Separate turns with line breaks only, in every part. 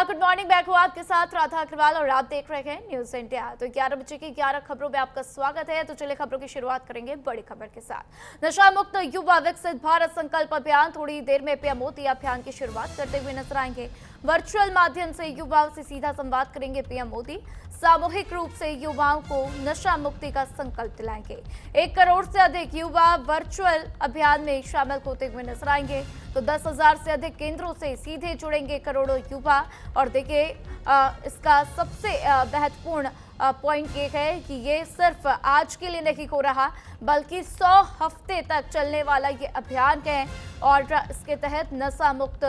Good morning. Back हूँ आपके साथ राधा अग्रवाल और आप देख रहे हैं न्यूज इंडिया। तो 11 बजे की 11 खबरों में आपका स्वागत है। तो चलिए खबरों की शुरुआत करेंगे बड़ी खबर के साथ। नशा मुक्त युवा विकसित भारत संकल्प अभियान। थोड़ी देर में पीएम मोदी अभियान की शुरुआत करते हुए नजर आएंगे। वर्चुअल माध्यम से युवाओं से सीधा संवाद करेंगे पीएम मोदी। सामूहिक रूप से युवाओं को नशा मुक्ति का संकल्प दिलाएंगे। 1 करोड़ से अधिक युवा वर्चुअल अभियान में शामिल होते हुए नजर आएंगे। तो 10,000 से अधिक केंद्रों से सीधे जुड़ेंगे करोड़ों युवा। और देखिए इसका सबसे महत्वपूर्ण पॉइंट ये है कि ये सिर्फ आज के लिए नहीं हो रहा, बल्कि 100 हफ्ते तक चलने वाला ये अभियान है। और इसके तहत नशा मुक्त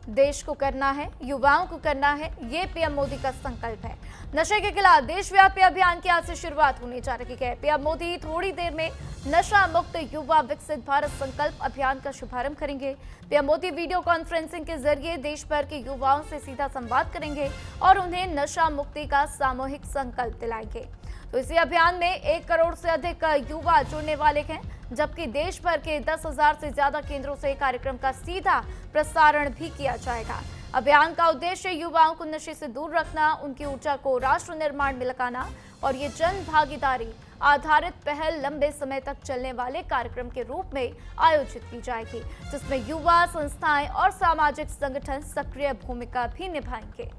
देश को करना है, युवाओं को करना है, ये पीएम मोदी का संकल्प है। नशे के खिलाफ देशव्यापी अभियान की आज से शुरुआत होने जा रही है। पीएम मोदी थोड़ी देर में नशा मुक्त युवा विकसित भारत संकल्प अभियान का शुभारंभ करेंगे। पीएम मोदी वीडियो कॉन्फ्रेंसिंग के जरिए देश भर के युवाओं से सीधा संवाद करेंगे और उन्हें नशा मुक्ति का सामूहिक संकल्प दिलाएंगे। तो इसी अभियान में 1 करोड़ से अधिक युवा जुड़ने वाले हैं, जबकि देश भर के 10,000 से ज्यादा केंद्रों से कार्यक्रम का सीधा प्रसारण भी किया जाएगा। अभियान का उद्देश्य युवाओं को नशे से दूर रखना, उनकी ऊर्जा को राष्ट्र निर्माण में लगाना और ये जन भागीदारी आधारित पहल लंबे समय तक चलने वाले कार्यक्रम के रूप में आयोजित की जाएगी, जिसमें युवा संस्थाएं और सामाजिक संगठन सक्रिय भूमिका भी निभाएंगे।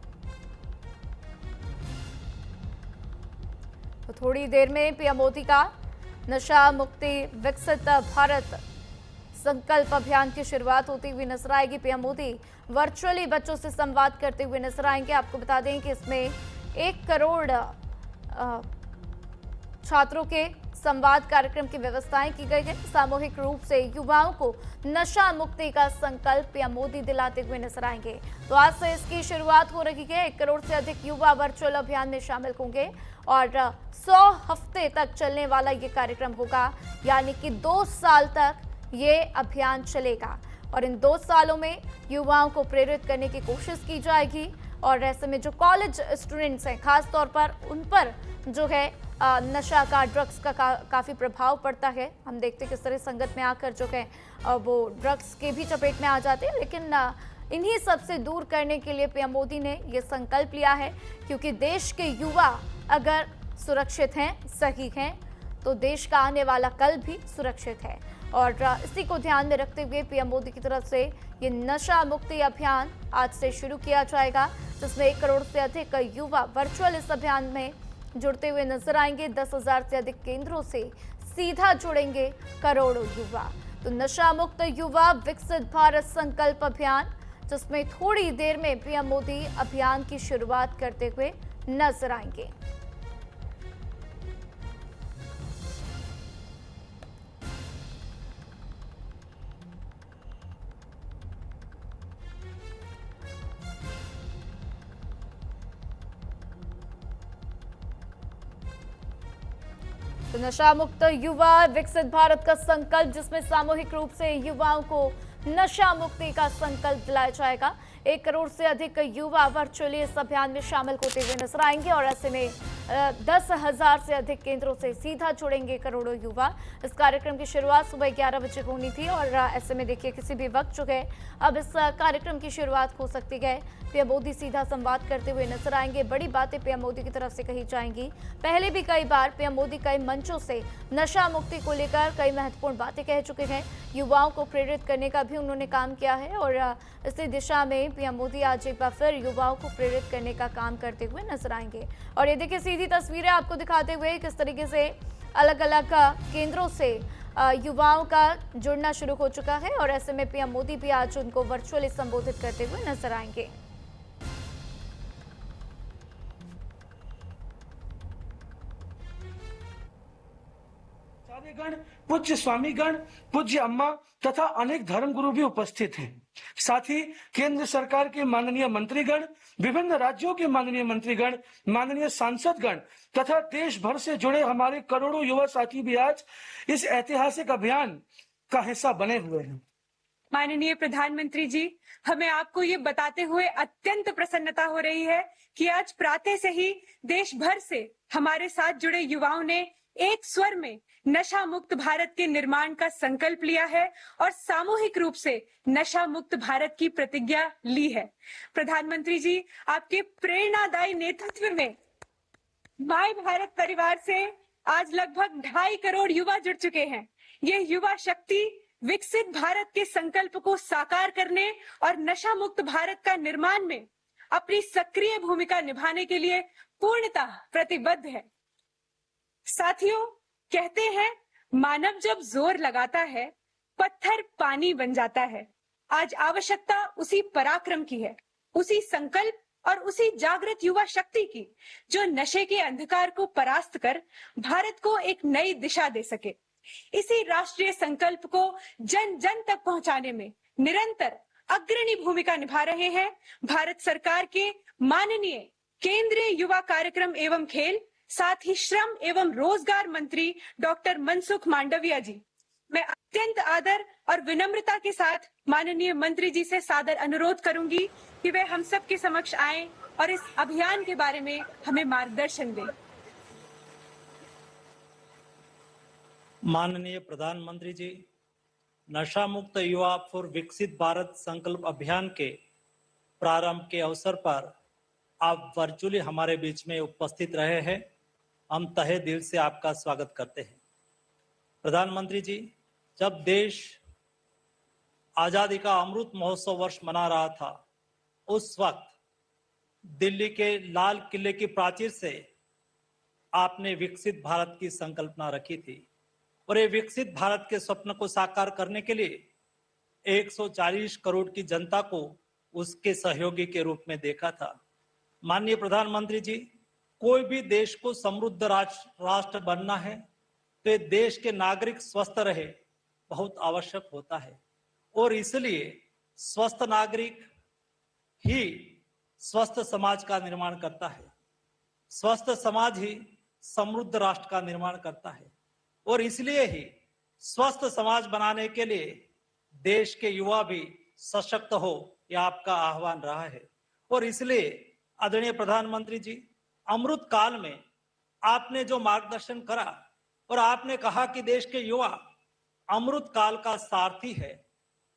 तो थोड़ी देर में पीएम मोदी का नशा मुक्ति विकसित भारत संकल्प अभियान की शुरुआत होती हुई नजर आएगी। पीएम मोदी वर्चुअली बच्चों से संवाद करते हुए नजर आएंगे। आपको बता दें कि इसमें 1 करोड़ छात्रों के संवाद कार्यक्रम की व्यवस्थाएं की गई है। सामूहिक रूप से युवाओं को नशा मुक्ति का संकल्प पीएम मोदी दिलाते हुए नजर आएंगे। तो आज से इसकी शुरुआत हो रही है। 1 करोड़ से अधिक युवा वर्चुअल अभियान में शामिल होंगे और 100 हफ्ते तक चलने वाला ये कार्यक्रम होगा, यानी कि 2 साल तक ये अभियान चलेगा। और इन 2 सालों में युवाओं को प्रेरित करने की कोशिश की जाएगी। और ऐसे में जो कॉलेज स्टूडेंट्स हैं, खास तौर पर उन पर जो है नशा का, ड्रग्स का काफ़ी प्रभाव पड़ता है। हम देखते हैं किस तरह संगत में आकर जो है वो ड्रग्स के भी चपेट में आ जाते हैं। लेकिन इन्हीं सबसे दूर करने के लिए पीएम मोदी ने ये संकल्प लिया है, क्योंकि देश के युवा अगर सुरक्षित हैं, सही हैं, तो देश का आने वाला कल भी सुरक्षित है। और इसी को ध्यान में रखते हुए पीएम मोदी की तरफ से ये नशा मुक्ति अभियान आज से शुरू किया जाएगा, जिसमें 1 करोड़ से अधिक युवा वर्चुअल इस अभियान में जुड़ते हुए नजर आएंगे। 10,000 से अधिक केंद्रों से सीधा जुड़ेंगे करोड़ों युवा। तो नशा मुक्त युवा विकसित भारत संकल्प अभियान, जिसमें थोड़ी देर में पीएम मोदी अभियान की शुरुआत करते हुए नजर आएंगे। तो नशा मुक्त युवा विकसित भारत का संकल्प, जिसमें सामूहिक रूप से युवाओं को नशा मुक्ति का संकल्प दिलाया जाएगा। 1 करोड़ से अधिक युवा वर्चुअली इस अभियान में शामिल होते हुए नजर आएंगे और ऐसे में 10,000 से अधिक केंद्रों से सीधा जुड़ेंगे करोड़ों युवा। इस कार्यक्रम की शुरुआत सुबह 11 बजे होनी थी और ऐसे में देखिए किसी भी वक्त जो है अब इस कार्यक्रम की शुरुआत हो सकती है। पीएम मोदी सीधा संवाद करते हुए नजर आएंगे। बड़ी बातें पीएम मोदी की तरफ से कही जाएंगी। पहले भी कई बार पीएम मोदी कई मंचों से नशा मुक्ति को लेकर कई महत्वपूर्ण बातें कह चुके हैं। युवाओं को प्रेरित करने का भी उन्होंने काम किया है और इसी दिशा में पीएम मोदी आज एक बार फिर युवाओं को प्रेरित करने का काम करते हुए नजर आएंगे। और ये देखिए सीधी तस्वीरें आपको दिखाते हुए किस तरीके से अलग अलग केंद्रों से युवाओं का जुड़ना शुरू हो चुका है और ऐसे में पीएम मोदी भी आज उनको वर्चुअली संबोधित करते हुए नजर आएंगे।
गण, पूज्य स्वामीगण, पूज्य अम्मा तथा अनेक धर्मगुरु भी उपस्थित हैं। साथ ही केंद्र सरकार के माननीय मंत्रीगण, विभिन्न राज्यों के माननीय मंत्रीगण, माननीय सांसदगण तथा देश भर से जुड़े हमारे करोड़ों युवा साथी भी आज इस ऐतिहासिक अभियान का हिस्सा बने हुए हैं।
माननीय प्रधानमंत्री जी, हमें आपको ये बताते हुए अत्यंत प्रसन्नता हो रही है कि आज प्रातः से ही देश भर से हमारे साथ जुड़े युवाओं ने एक स्वर में नशा मुक्त भारत के निर्माण का संकल्प लिया है और सामूहिक रूप से नशा मुक्त भारत की प्रतिज्ञा ली है। प्रधानमंत्री जी, आपके प्रेरणादायी नेतृत्व में माय भारत परिवार से आज लगभग 2.5 करोड़ युवा जुड़ चुके हैं। ये युवा शक्ति विकसित भारत के संकल्प को साकार करने और नशा मुक्त भारत का निर्माण में अपनी सक्रिय भूमिका निभाने के लिए पूर्णतः प्रतिबद्ध है। साथियों, कहते हैं मानव जब जोर लगाता है पत्थर पानी बन जाता है। आज आवश्यकता उसी पराक्रम की है, उसी संकल्प और उसी जागृत युवा शक्ति की जो नशे के अंधकार को परास्त कर भारत को एक नई दिशा दे सके। इसी राष्ट्रीय संकल्प को जन जन तक पहुंचाने में निरंतर अग्रणी भूमिका निभा रहे हैं भारत सरकार के माननीय केंद्रीय युवा कार्यक्रम एवं खेल, साथ ही श्रम एवं रोजगार मंत्री डॉक्टर मनसुख मांडविया जी। मैं अत्यंत आदर और विनम्रता के साथ माननीय मंत्री जी से सादर अनुरोध करूंगी कि वे हम सब के समक्ष आएं और इस अभियान के बारे में हमें मार्गदर्शन दें।
माननीय प्रधानमंत्री जी, नशा मुक्त युवा फॉर विकसित भारत संकल्प अभियान के प्रारंभ के अवसर पर आप वर्चुअली हमारे बीच में उपस्थित रहे हैं। हम तहे दिल से आपका स्वागत करते हैं। प्रधानमंत्री जी, जब देश आजादी का अमृत महोत्सव वर्ष मना रहा था, उस वक्त दिल्ली के लाल किले की प्राचीर से आपने विकसित भारत की संकल्पना रखी थी और ये विकसित भारत के स्वप्न को साकार करने के लिए 140 करोड़ की जनता को उसके सहयोगी के रूप में देखा था। माननीय प्रधानमंत्री जी, कोई भी देश को समृद्ध राष्ट्र बनना है तो ये देश के नागरिक स्वस्थ रहे बहुत आवश्यक होता है और इसलिए स्वस्थ नागरिक ही स्वस्थ समाज का निर्माण करता है। स्वस्थ समाज ही समृद्ध राष्ट्र का निर्माण करता है और इसलिए ही स्वस्थ समाज बनाने के लिए देश के युवा भी सशक्त हो, यह आपका आह्वान रहा है। और इसलिए आदरणीय प्रधानमंत्री जी, अमृत काल में आपने जो मार्गदर्शन करा और आपने कहा कि देश के युवा अमृत काल का सारथी है।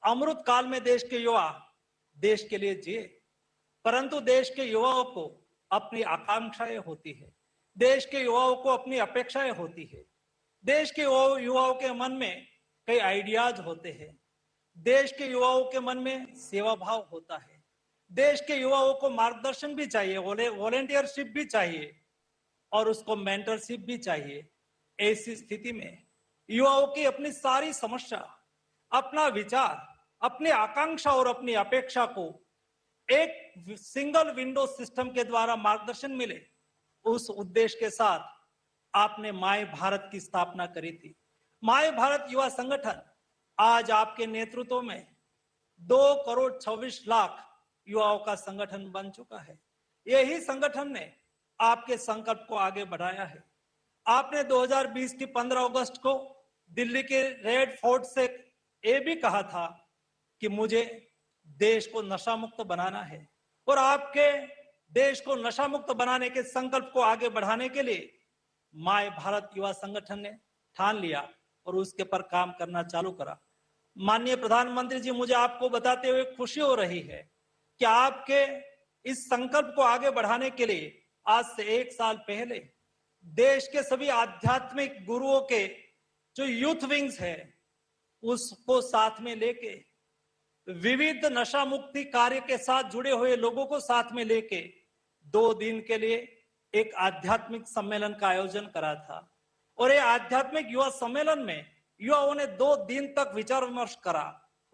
अमृत काल में देश के युवा देश के लिए जिए, परंतु देश के युवाओं को अपनी आकांक्षाएं होती है, देश के युवाओं को अपनी अपेक्षाएं होती है, देश के युवाओं के मन में कई आइडियाज होते हैं, देश के युवाओं के मन में सेवा भाव होता है, देश के युवाओं को मार्गदर्शन भी चाहिए, वॉलेंटियरशिप भी चाहिए और उसको मेंटरशिप भी चाहिए। ऐसी स्थिति में युवाओं की अपनी सारी समस्या, अपना विचार, अपनी आकांक्षा और अपनी अपेक्षा को एक सिंगल विंडो सिस्टम के द्वारा मार्गदर्शन मिले, उस उद्देश्य के साथ आपने माय भारत की स्थापना करी थी। माय भारत युवा संगठन आज आपके नेतृत्व में 2,26,00,000 युवाओं का संगठन बन चुका है। यही संगठन ने आपके संकल्प को आगे बढ़ाया है। आपने 2020 की 15 अगस्त को दिल्ली के रेड फोर्ट से ये भी कहा था कि मुझे देश को नशा मुक्त बनाना है और आपके देश को नशा मुक्त बनाने के संकल्प को आगे बढ़ाने के लिए माय भारत युवा संगठन ने ठान लिया और उसके पर काम करना चालू करा। माननीय प्रधानमंत्री जी, मुझे आपको बताते हुए खुशी हो रही है कि आपके इस संकल्प को आगे बढ़ाने के लिए आज से 1 साल पहले देश के सभी आध्यात्मिक गुरुओं के जो यूथ विंग्स है उसको साथ में लेके, विविध नशा मुक्ति कार्य के साथ जुड़े हुए लोगों को साथ में लेके 2 दिन के लिए एक आध्यात्मिक सम्मेलन का आयोजन करा था और ये आध्यात्मिक युवा सम्मेलन में युवाओं ने 2 दिन तक विचार विमर्श करा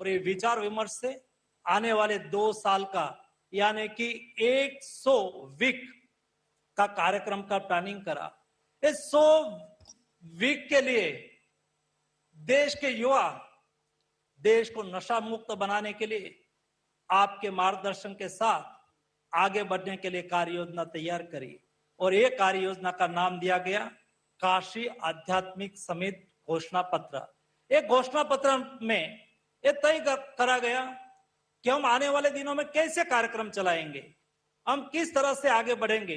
और ये विचार विमर्श से आने वाले 2 साल का यानी कि 100 वीक का कार्यक्रम का प्लानिंग करा। इस 100 वीक के लिए देश के युवा देश को नशा मुक्त बनाने के लिए आपके मार्गदर्शन के साथ आगे बढ़ने के लिए कार्य योजना तैयार करी और ये कार्य योजना का नाम दिया गया काशी आध्यात्मिक समिति घोषणा पत्र। एक घोषणा पत्र में ये तय करा गया कि हम आने वाले दिनों में कैसे कार्यक्रम चलाएंगे, हम किस तरह से आगे बढ़ेंगे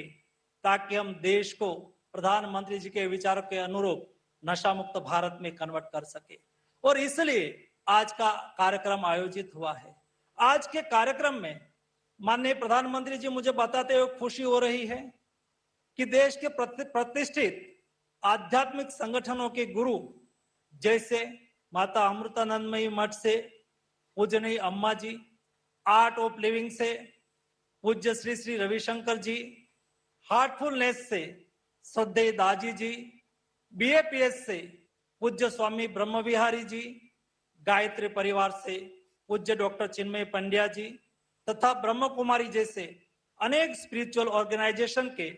ताकि हम देश को प्रधानमंत्री जी के विचारों के अनुरूप नशा मुक्त भारत में कन्वर्ट कर सके। और इसलिए आज का कार्यक्रम आयोजित हुआ है। आज के कार्यक्रम में माननीय प्रधानमंत्री जी मुझे बताते हुए खुशी हो रही है कि देश के प्रतिष्ठित आध्यात्मिक संगठनों के गुरु जैसे माता अमृतानंदमयी मठ से पूजनीय अम्मा जी, आर्ट ऑफ लिविंग से पूज्य श्री श्री रविशंकर जी, हार्टफुलनेस से श्रद्धेय दाजी जी, बीएपीएस से पूज्य स्वामी ब्रह्म विहारी जी, गायत्री परिवार से पूज्य डॉक्टर चिन्मय पंड्या जी तथा ब्रह्म कुमारी जैसे अनेक स्पिरिचुअल ऑर्गेनाइजेशन के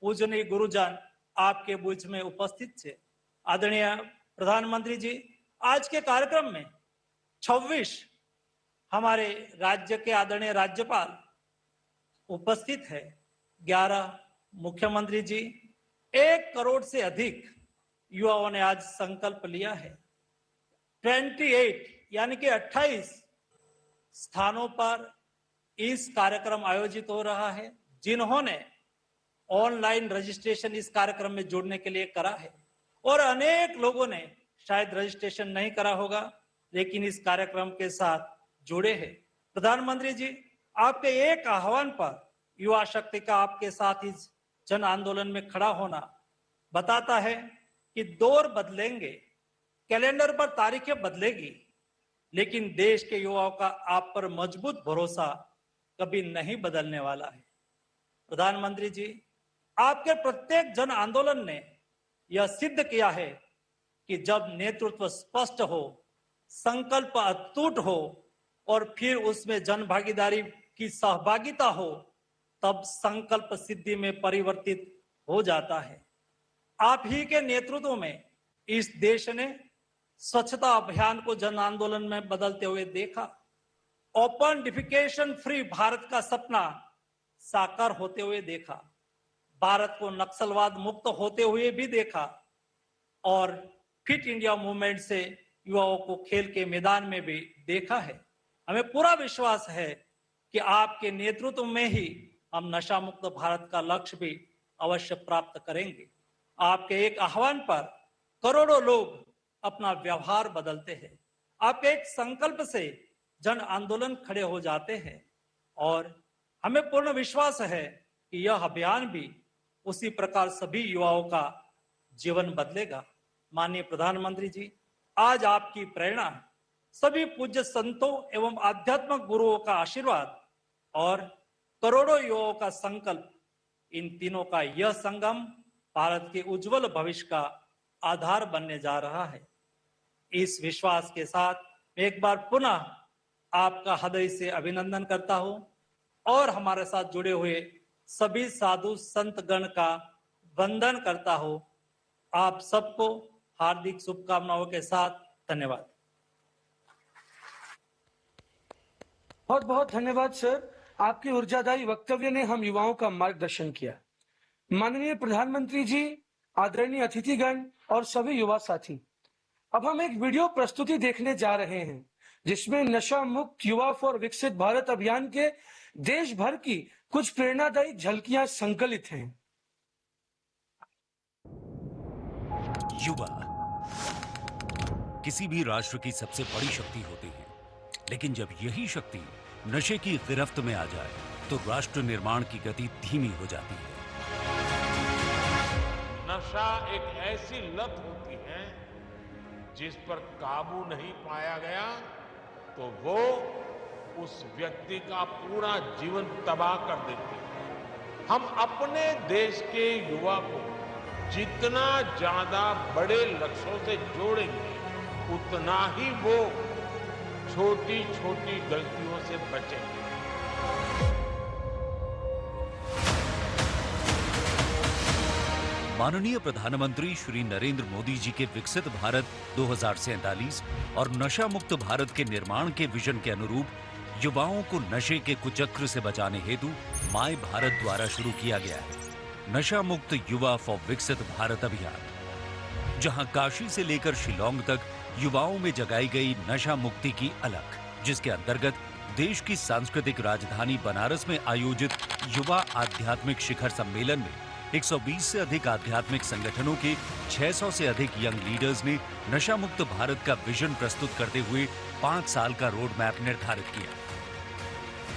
पूजनीय गुरुजन आपके बीच में उपस्थित थे। आदरणीय प्रधानमंत्री जी, आज के कार्यक्रम में 26 हमारे राज्य के आदरणीय राज्यपाल उपस्थित है, 11 मुख्यमंत्री जी, 1 करोड़ से अधिक युवाओं ने आज संकल्प लिया है। 28 यानी कि 28 स्थानों पर इस कार्यक्रम आयोजित हो रहा है, जिन्होंने ऑनलाइन रजिस्ट्रेशन इस कार्यक्रम में जुड़ने के लिए करा है और अनेक लोगों ने शायद रजिस्ट्रेशन नहीं करा होगा लेकिन इस कार्यक्रम के साथ जुड़े हैं। प्रधानमंत्री जी, आपके एक आह्वान पर युवा शक्ति का आपके साथ इस जन आंदोलन में खड़ा होना बताता है कि दौर बदलेंगे, कैलेंडर पर तारीखें बदलेगी, लेकिन देश के युवाओं का आप पर मजबूत भरोसा कभी नहीं बदलने वाला है। प्रधानमंत्री जी, आपके प्रत्येक जन आंदोलन ने यह सिद्ध किया है कि जब नेतृत्व स्पष्ट हो, संकल्प अटूट हो और फिर उसमें जन भागीदारी की सहभागिता हो, तब संकल्प सिद्धि में परिवर्तित हो जाता है। आप ही के नेतृत्व में इस देश ने स्वच्छता अभियान को जन आंदोलन में बदलते हुए देखा, ओपन डिफिकेशन फ्री भारत का सपना साकार होते हुए देखा, भारत को नक्सलवाद मुक्त होते हुए भी देखा और फिट इंडिया मूवमेंट से युवाओं को खेल के मैदान में भी देखा है। हमें पूरा विश्वास है कि आपके नेतृत्व में ही हम नशा मुक्त भारत का लक्ष्य भी अवश्य प्राप्त करेंगे। आपके एक आह्वान पर करोड़ों लोग अपना व्यवहार बदलते हैं, आपके एक संकल्प से जन आंदोलन खड़े हो जाते हैं और हमें पूर्ण विश्वास है कि यह अभियान भी उसी प्रकार सभी युवाओं का जीवन बदलेगा। माननीय प्रधानमंत्री जी, आज आपकी प्रेरणा, सभी पूज्य संतों एवं आध्यात्मिक गुरुओं का आशीर्वाद और करोड़ों युवाओं का संकल्प, इन तीनों का यह संगम भारत के उज्जवल भविष्य का आधार बनने जा रहा है। इस विश्वास के साथ मैं एक बार पुनः आपका हृदय से अभिनंदन करता हूं और हमारे साथ जुड़े हुए सभी साधु संत गण का वंदन करता हूं। आप सबको हार्दिक शुभकामनाओं के साथ धन्यवाद।
बहुत बहुत धन्यवाद सर, आपके ऊर्जादायी वक्तव्य ने हम युवाओं का मार्गदर्शन किया। माननीय प्रधानमंत्री जी, आदरणीय अतिथिगण और सभी युवा साथी, अब हम एक वीडियो प्रस्तुति देखने जा रहे हैं जिसमें नशा मुक्त युवा फॉर विकसित भारत अभियान के देश भर की कुछ प्रेरणादायी झलकियां संकलित हैं।
युवा किसी भी राष्ट्र की सबसे बड़ी शक्ति होती है, लेकिन जब यही शक्ति नशे की गिरफ्त में आ जाए तो राष्ट्र निर्माण की गति धीमी हो जाती है।
नशा एक ऐसी लत होती है जिस पर काबू नहीं पाया गया तो वो उस व्यक्ति का पूरा जीवन तबाह कर देती है। हम अपने देश के युवा को जितना ज्यादा बड़े लक्ष्यों से जोड़ेंगे, उतना ही वो छोटी छोटी गलतियों से बचेंगे।
माननीय प्रधानमंत्री श्री नरेंद्र मोदी जी के विकसित भारत 2047 और नशा मुक्त भारत के निर्माण के विजन के अनुरूप युवाओं को नशे के कुचक्र से बचाने हेतु माय भारत द्वारा शुरू किया गया है नशा मुक्त युवा फॉर विकसित भारत अभियान, जहां काशी से लेकर शिलांग तक युवाओं में जगाई गई नशा मुक्ति की अलख, जिसके अंतर्गत देश की सांस्कृतिक राजधानी बनारस में आयोजित युवा आध्यात्मिक शिखर सम्मेलन में 120 से अधिक आध्यात्मिक संगठनों के 600 से अधिक यंग लीडर्स ने नशा मुक्त भारत का विजन प्रस्तुत करते हुए 5 साल का रोड मैप निर्धारित किया।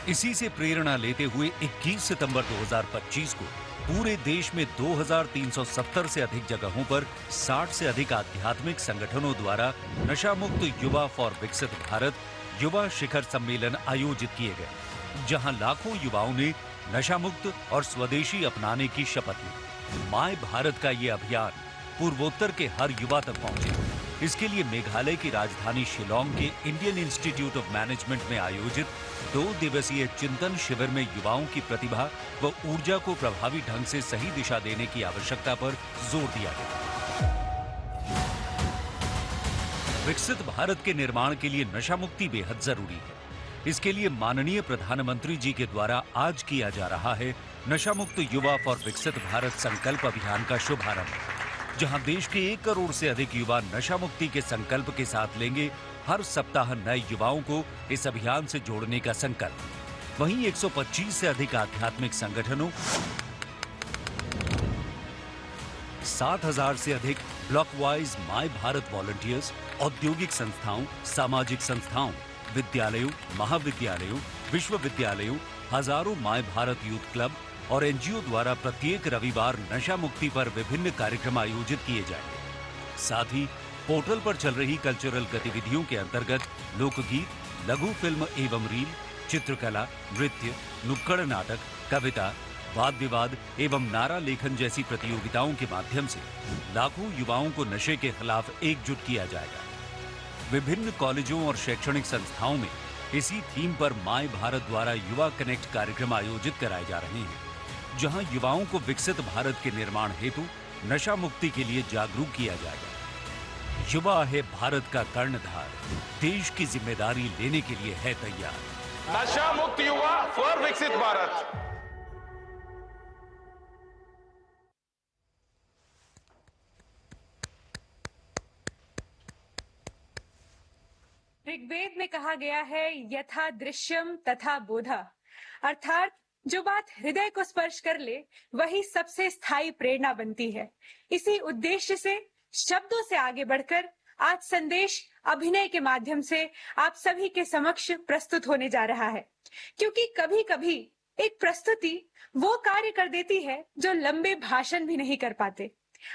इसी से प्रेरणा लेते हुए 21 सितंबर 2025 को पूरे देश में 2370 से अधिक जगहों पर 60 से अधिक आध्यात्मिक संगठनों द्वारा नशा मुक्त युवा फॉर विकसित भारत युवा शिखर सम्मेलन आयोजित किए गए, जहां लाखों युवाओं ने नशा मुक्त और स्वदेशी अपनाने की शपथ ली। माय भारत का ये अभियान पूर्वोत्तर के हर युवा तक पहुंचे। इसके लिए मेघालय की राजधानी शिलोंग के इंडियन इंस्टीट्यूट ऑफ मैनेजमेंट में आयोजित 2 दिवसीय चिंतन शिविर में युवाओं की प्रतिभा व ऊर्जा को प्रभावी ढंग से सही दिशा देने की आवश्यकता पर जोर दिया गया। विकसित भारत के निर्माण के लिए नशा मुक्ति बेहद जरूरी है। इसके लिए माननीय प्रधानमंत्री जी के द्वारा आज किया जा रहा है नशा मुक्त युवा फॉर विकसित भारत संकल्प अभियान का शुभारंभ, जहां देश के 1 करोड़ से अधिक युवा नशा मुक्ति के संकल्प के साथ लेंगे हर सप्ताह नए युवाओं को इस अभियान से जोड़ने का संकल्प। वहीं 125 से अधिक आध्यात्मिक संगठनों, 7000 से अधिक block wise my Bharat volunteers, औद्योगिक संस्थाओं, सामाजिक संस्थाओं, विद्यालयों, महाविद्यालयों, विश्वविद्यालयों, हजारों माय भारत यूथ क्लब और एनजीओ द्वारा प्रत्येक रविवार नशा मुक्ति पर विभिन्न कार्यक्रम आयोजित किए जाएंगे। साथ ही पोर्टल पर चल रही कल्चरल गतिविधियों के अंतर्गत लोकगीत, लघु फिल्म एवं रील, चित्रकला, नृत्य, नुक्कड़ नाटक, कविता, वाद विवाद एवं नारा लेखन जैसी प्रतियोगिताओं के माध्यम से लाखों युवाओं को नशे के खिलाफ एकजुट किया जाएगा। विभिन्न कॉलेजों और शैक्षणिक संस्थाओं में इसी थीम पर माय भारत द्वारा युवा कनेक्ट कार्यक्रम आयोजित कराए जा रहे हैं, जहां युवाओं को विकसित भारत के निर्माण हेतु नशा मुक्ति के लिए जागरूक किया जाएगा। युवा है भारत का कर्णधार, देश की जिम्मेदारी लेने के लिए है तैयार।
नशा मुक्त युवा फॉर विकसित भारत।
ऋग्वेद में कहा गया है यथा दृश्यम तथा बोधा, अर्थात जो बात हृदय को स्पर्श कर ले वही सबसे स्थायी प्रेरणा बनती है। इसी उद्देश्य से शब्दों से आगे बढ़कर आज संदेश अभिनय के माध्यम से आप सभी के समक्ष प्रस्तुत होने जा रहा है, क्योंकि कभी कभी एक प्रस्तुति वो कार्य कर देती है जो लंबे भाषण भी नहीं कर पाते।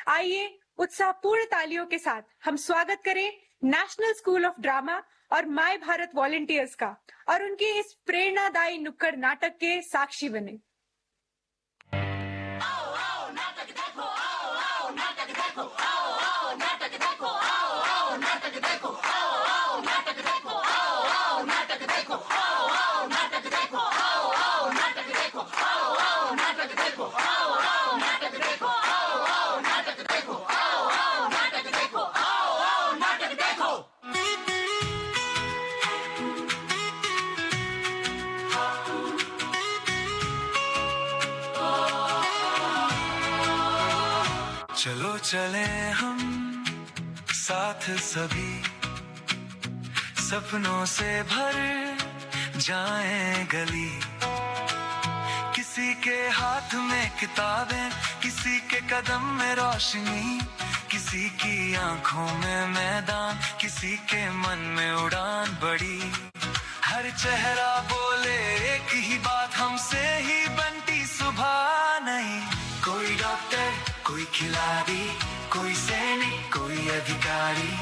आइए उत्साहपूर्ण तालियों के साथ हम स्वागत करें नेशनल स्कूल ऑफ ड्रामा और माय भारत वॉलंटियर्स का और उनके इस प्रेरणादायी नुक्कड़ नाटक के साक्षी बने।
चलो चले हम साथ सभी, सपनों से भर जाएं गली। किसी के हाथ में किताबें, किसी के कदम में रोशनी, किसी की आंखों में मैदान, किसी के मन में उड़ान बड़ी। हर चेहरा बोले एक ही बात, हमसे ही बनती सुबह नहीं। कोई डॉक्टर, कोई खिलाड़ी, कोई सैनिक, कोई अधिकारी,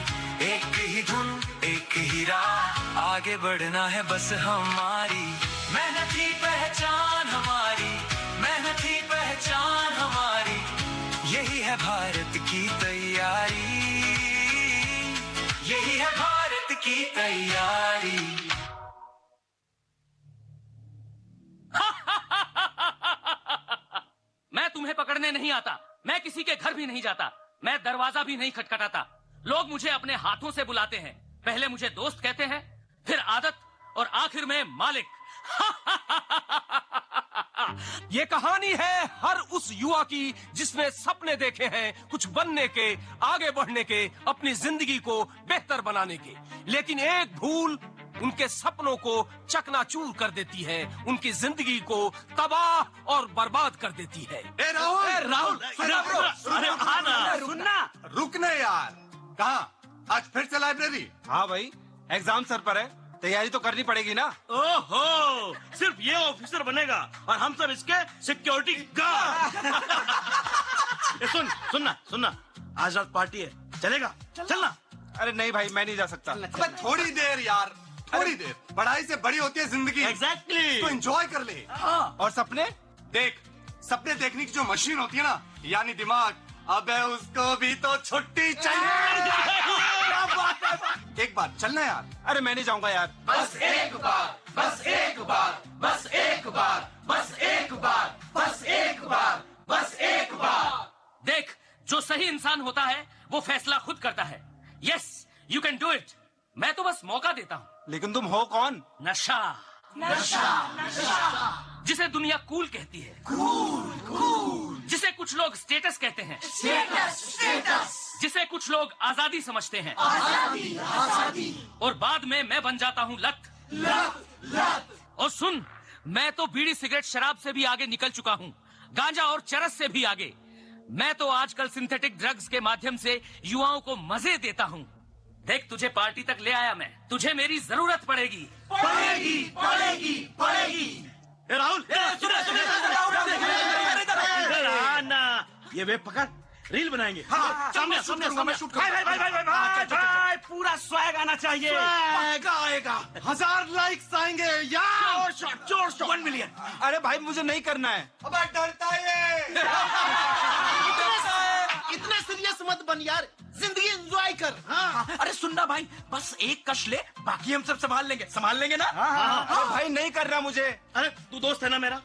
एक ही धुन एक ही राह, आगे बढ़ना है बस हमारी। मेहनत ही पहचान हमारी, मेहनत ही पहचान हमारी, यही है भारत की तैयारी, यही है भारत की तैयारी।
मैं तुम्हें पकड़ने नहीं आता, मैं किसी के घर भी नहीं जाता, मैं दरवाजा भी नहीं खटखटाता। लोग मुझे अपने हाथों से बुलाते हैं, पहले मुझे दोस्त कहते हैं, फिर आदत और आखिर में मालिक।
ये कहानी है हर उस युवा की जिसने सपने देखे हैं कुछ बनने के, आगे बढ़ने के, अपनी जिंदगी को बेहतर बनाने के, लेकिन एक भूल उनके सपनों को चकनाचूर कर देती है, उनकी जिंदगी को तबाह और बर्बाद कर देती है।
राहुल
अरे आना
सुनना, रुकना यार। कहाँ? आज फिर से लाइब्रेरी?
हाँ भाई, एग्जाम सर पर है, तैयारी तो करनी पड़ेगी ना।
ओहो, सिर्फ ये ऑफिसर बनेगा और हम सब इसके सिक्योरिटी गार्ड। सुनना, आज रात पार्टी है, चलेगा? चलना।
अरे नहीं भाई, मैं नहीं जा सकता।
अबे थोड़ी देर यार, थोड़ी देर। पढ़ाई से बड़ी होती है जिंदगी।
एग्जैक्टली।
तो एंजॉय कर ले।
और सपने?
देख, सपने देखने की जो मशीन होती है ना, यानी दिमाग, अबे उसको भी तो छुट्टी चाहिए। एक बार चलना यार।
अरे मैं नहीं जाऊंगा यार।
बस एक बार, बस एक बार, बस एक बार, बस एक बार, बस एक बार, बस एक बार।
देख, जो सही इंसान होता है वो फैसला खुद करता है। Yes, you can do it. मैं तो बस मौका देता हूँ।
लेकिन तुम हो कौन?
नशा,
नशा, नशा,
जिसे दुनिया कूल कहती है,
कूल,
जिसे कुछ लोग स्टेटस कहते हैं,
स्टेटस, स्टेटस,
जिसे कुछ लोग आजादी समझते हैं,
आजादी, आजादी,
और बाद में मैं बन जाता हूँ लत।
लत।
और सुन, मैं तो बीड़ी सिगरेट शराब से भी आगे निकल चुका हूँ, गांजा और चरस से भी आगे। मैं तो आजकल सिंथेटिक ड्रग्स के माध्यम से युवाओं को मजे देता हूँ। देख, तुझे पार्टी तक ले आया मैं, तुझे मेरी जरूरत पड़ेगी।
पड़ेगी, पड़ेगी, पड़ेगी।
राहुल, ना, ये वे पकड़, रील बनाएंगे। सामने मैं शूट करूंगा। भाई, पूरा स्वैग आना चाहिए।
पक्का आएगा, 1000 लाइक्स आएंगे यार।
जोर 1 मिलियन।
अरे भाई, मुझे नहीं करना है।
अबे डरता है।
इतना सीरियस मत बन यार, जिंदगी एंजॉय कर। हाँ। अरे सुनना भाई, बस एक कश ले, बाकी हम सब संभाल लेंगे ना।
अरे भाई, नहीं करना मुझे।
अरे तू दोस्त है ना मेरा,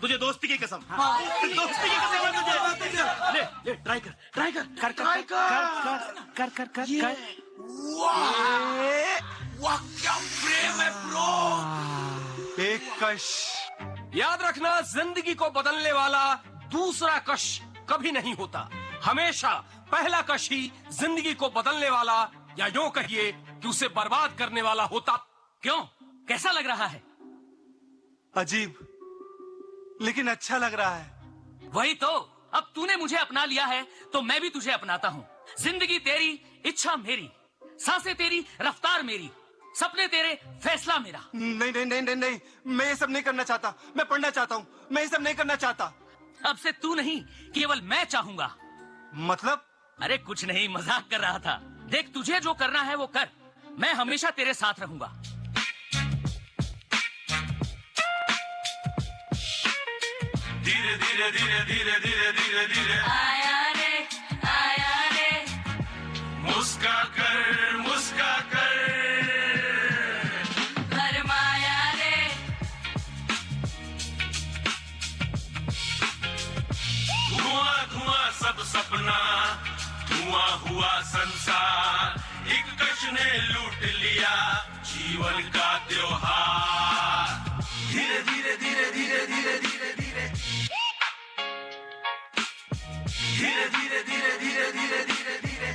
तुझे दोस्ती की कसम। दोस्ती की कसम है तुझे। ले ट्राई कर।
वाह, क्या प्रेम है ब्रो।
एक कश।
याद रखना, जिंदगी को बदलने वाला दूसरा कश कभी नहीं होता। हमेशा पहला कश ही जिंदगी को बदलने वाला, या यूं कहिए कि उसे बर्बाद करने वाला होता।
क्यों, कैसा लग रहा है?
अजीब, लेकिन अच्छा लग रहा है।
वही तो, अब तूने मुझे अपना लिया है तो मैं भी तुझे अपनाता हूँ। जिंदगी तेरी, इच्छा मेरी, सांसें तेरी, रफ्तार मेरी, सपने तेरे, फैसला मेरा।
नहीं नहीं नहीं नहीं नहीं, मैं ये सब नहीं करना चाहता। मैं पढ़ना चाहता हूँ, मैं ये सब नहीं करना चाहता।
अब से तू नहीं, केवल मैं चाहूंगा।
मतलब?
अरे कुछ नहीं, मजाक कर रहा था। देख, तुझे जो करना है वो कर, मैं हमेशा तेरे साथ रहूंगा।
धीरे धीरे धीरे धीरे धीरे धीरे धीरे आया रे, मुस्का कर भरमाया रे। धुआं सब सपना, धुआं हुआ संसार, एक कश ने लूट लिया जीवन का त्योहार। धीरे धीरे धीरे धीरे धीरे धीरे धीरे धीरे धीरे धीरे धीरे धीरे धीरे धीरे।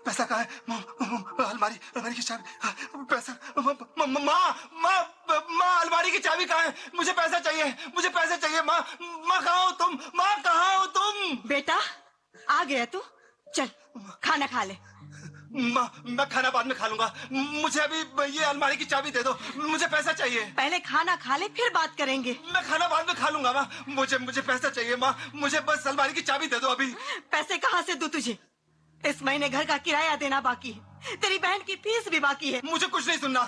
पैसा कहाँ है? अलमारी की चाबी। पैसा, माँ अलमारी की चाबी कहाँ है? मुझे पैसा चाहिए। माँ कहाँ हो तुम? माँ कहाँ हो तुम?
बेटा, आ गया तू? चल खाना खा ले।
माँ, मैं खाना बाद में खा लूंगा। मुझे अभी ये अलमारी की चाबी दे दो, मुझे पैसा चाहिए।
पहले खाना खा ले, फिर बात करेंगे।
मैं खाना बाद में खा लूंगा माँ। मुझे पैसा चाहिए माँ, मुझे बस अलमारी की चाबी दे दो अभी।
पैसे कहाँ से दूं तुझे? इस महीने घर का किराया देना बाकी है, तेरी बहन की फीस भी बाकी है।
मुझे कुछ नहीं सुनना,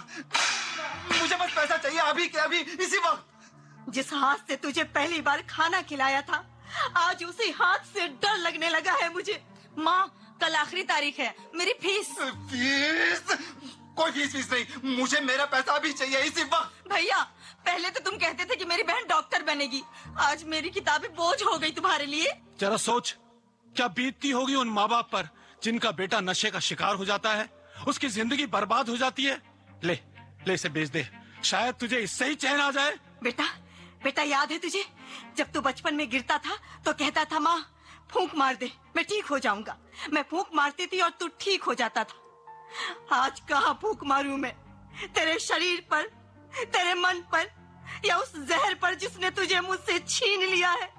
मुझे बस पैसा चाहिए अभी के अभी, इसी वक्त।
जिस हाथ से तुझे पहली बार खाना खिलाया था, आज उसी हाथ से डर लगने लगा है मुझे।
माँ, कल आखिरी तारीख है, मेरी फीस।
कोई फीस नहीं, मुझे मेरा पैसा अभी चाहिए, इसी वक्त।
भैया, पहले तो तुम कहते थे कि मेरी बहन डॉक्टर बनेगी, आज मेरी किताबें बोझ हो गई तुम्हारे लिए।
जरा सोच, क्या बीतती होगी उन माँ बाप पर जिनका बेटा नशे का शिकार हो जाता है, उसकी जिंदगी बर्बाद हो जाती है। ले इसे बेच दे, शायद तुझे इससे ही चैन आ जाए।
बेटा याद है तुझे, जब तू बचपन में गिरता था तो कहता था, माँ फूंक मार दे, मैं ठीक हो जाऊंगा। मैं फूंक मारती थी और तू ठीक हो जाता था। आज कहाँ फूंक मारूं मैं, तेरे शरीर पर, तेरे मन पर, या उस जहर पर जिसने तुझे मुझसे छीन लिया है।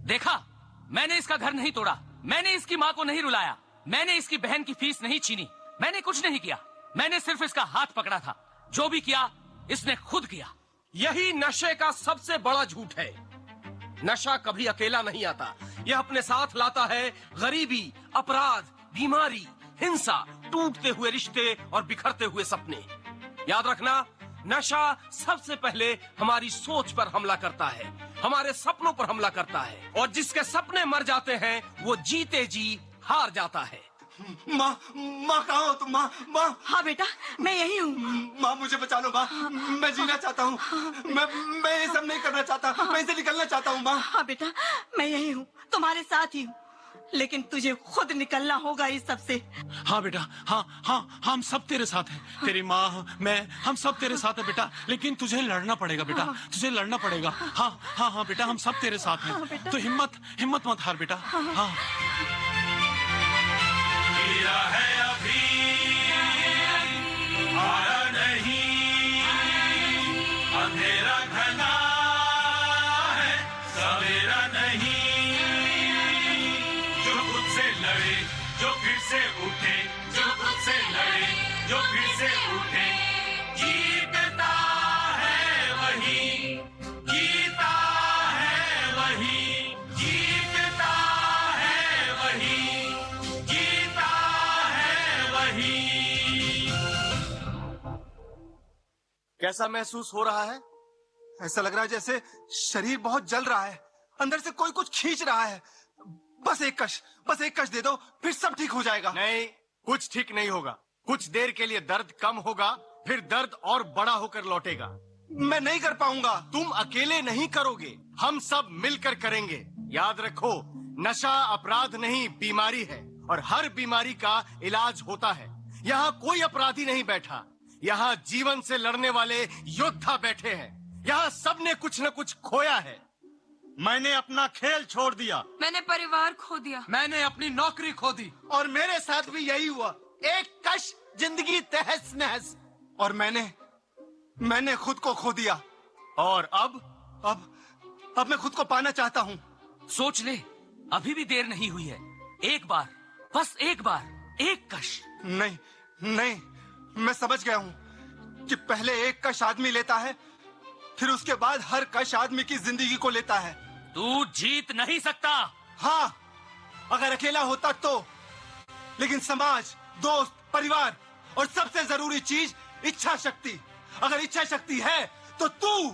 देखा, मैंने इसका घर नहीं तोड़ा, मैंने इसकी माँ को नहीं रुलाया, मैंने इसकी बहन की फीस नहीं छीनी, मैंने कुछ नहीं किया, मैंने सिर्फ इसका हाथ पकड़ा था। जो भी किया इसने खुद किया।
यही नशे का सबसे बड़ा झूठ है। नशा कभी अकेला नहीं आता, यह अपने साथ लाता है गरीबी, अपराध, बीमारी, हिंसा, टूटते हुए रिश्ते और बिखरते हुए सपने। याद रखना, नशा सबसे पहले हमारी सोच पर हमला करता है, हमारे सपनों पर हमला करता है, और जिसके सपने मर जाते हैं वो जीते जी हार जाता है।
माँ, माँ कहाँ हो तुम? माँ, माँ।
हाँ बेटा, मैं यही हूँ।
माँ मुझे बचा लो माँ, मैं जीना चाहता हूँ, मैं ये सब नहीं करना चाहता, मैं इसे निकलना चाहता हूँ माँ।
हाँ बेटा, मैं यही हूँ, तुम्हारे साथ ही हूँ, लेकिन तुझे खुद निकलना होगा इस सब से।
हाँ बेटा, हाँ, हम सब तेरे साथ हैं। तेरी माँ, मैं, हम सब तेरे साथ हैं बेटा, लेकिन तुझे लड़ना पड़ेगा बेटा, तुझे लड़ना पड़ेगा। हाँ बेटा, हम सब तेरे साथ हैं, तो हिम्मत मत हार बेटा। हाँ।
किया है अभी, आया नहीं, अंधेरा घना है, सवेरा नहीं। जो खुद से लड़े, जो फिर से उठे, जो खुद से लड़े, जो फिर से उठे, जीतता है वही, जीता है वही, जीतता है वही, जीता है वही।
कैसा महसूस हो रहा है? ऐसा लग रहा है जैसे शरीर बहुत जल रहा है, अंदर से कोई कुछ खींच रहा है। बस एक कश दे दो, फिर सब ठीक हो जाएगा।
नहीं, कुछ ठीक नहीं होगा। कुछ देर के लिए दर्द कम होगा, फिर दर्द और बड़ा होकर लौटेगा।
मैं नहीं कर पाऊंगा।
तुम अकेले नहीं करोगे, हम सब मिलकर करेंगे। याद रखो, नशा अपराध नहीं, बीमारी है, और हर बीमारी का इलाज होता है। यहाँ कोई अपराधी नहीं बैठा, यहाँ जीवन से लड़ने वाले योद्धा बैठे हैं। यहाँ सबने कुछ न कुछ खोया है।
मैंने अपना खेल छोड़ दिया,
मैंने परिवार खो दिया,
मैंने अपनी नौकरी खो दी,
और मेरे साथ भी यही हुआ। एक कश जिंदगी तहस नहस, और मैंने खुद को खो दिया।
और
अब मैं खुद को पाना चाहता हूँ।
सोच ले, अभी भी देर नहीं हुई है। एक बार, बस एक बार, एक कश।
नहीं, मैं समझ गया हूँ कि पहले एक कश आदमी लेता है, फिर उसके बाद हर कश आदमी की जिंदगी को लेता है।
तू जीत नहीं सकता।
हाँ, अगर अकेला होता तो, लेकिन समाज, दोस्त, परिवार और सबसे जरूरी चीज इच्छा शक्ति। अगर इच्छा शक्ति है तो तू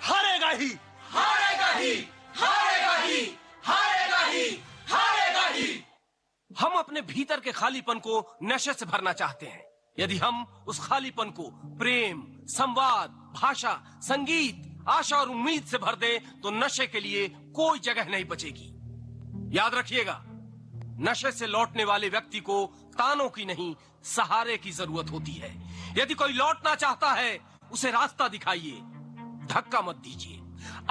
हारेगा ही, हारेगा ही, हारेगा ही, हारेगा ही, हारेगा ही।
हम अपने भीतर के खालीपन को नशे से भरना चाहते हैं। यदि हम उस खालीपन को प्रेम, संवाद, भाषा, संगीत, आशा और उम्मीद से भर दें, तो नशे के लिए कोई जगह नहीं बचेगी। याद रखिएगा, नशे से लौटने वाले व्यक्ति को तानों की नहीं, सहारे की जरूरत होती है। यदि कोई लौटना चाहता है, उसे रास्ता दिखाइए, धक्का मत दीजिए।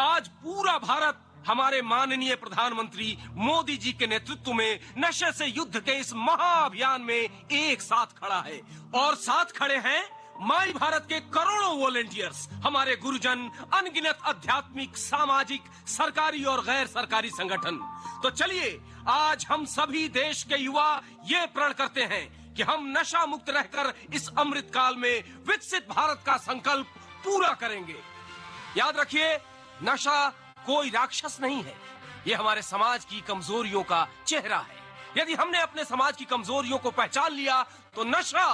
आज पूरा भारत हमारे माननीय प्रधानमंत्री मोदी जी के नेतृत्व में नशे से युद्ध के इस महाअभियान में एक साथ खड़ा है, और साथ खड़े हैं माई भारत के करोड़ों वॉलेंटियर्स, हमारे गुरुजन, अनगिनत आध्यात्मिक, सामाजिक, सरकारी और गैर सरकारी संगठन। तो चलिए, आज हम सभी देश के युवा ये प्रण करते हैं कि हम नशा मुक्त रहकर इस अमृत काल में विकसित भारत का संकल्प पूरा करेंगे। याद रखिए, नशा कोई राक्षस नहीं है, ये हमारे समाज की कमजोरियों का चेहरा है। यदि हमने अपने समाज की कमजोरियों को पहचान लिया तो नशा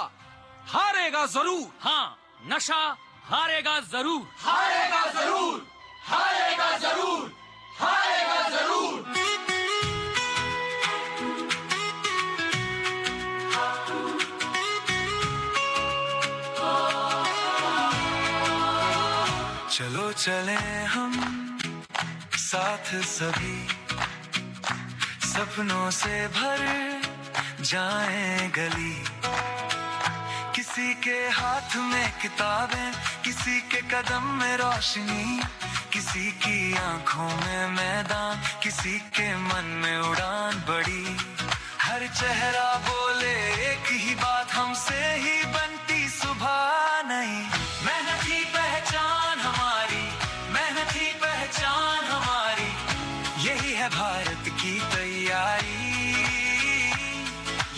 हारेगा जरूर।
हाँ, नशा हारेगा जरूर,
हारेगा जरूर, हारेगा जरूर, हारेगा जरूर। चलो चले हम साथ सभी, सपनों से भर जाएं गली। किसी के हाथ में किताबें, किसी के कदम में रोशनी, किसी की आंखों में मैदान, किसी के मन में उड़ान बड़ी है। हर चेहरा बोले एक ही बात, हमसे ही बनती सुबह नहीं। मेहनती पहचान हमारी, मेहनती पहचान हमारी, यही है भारत की तैयारी,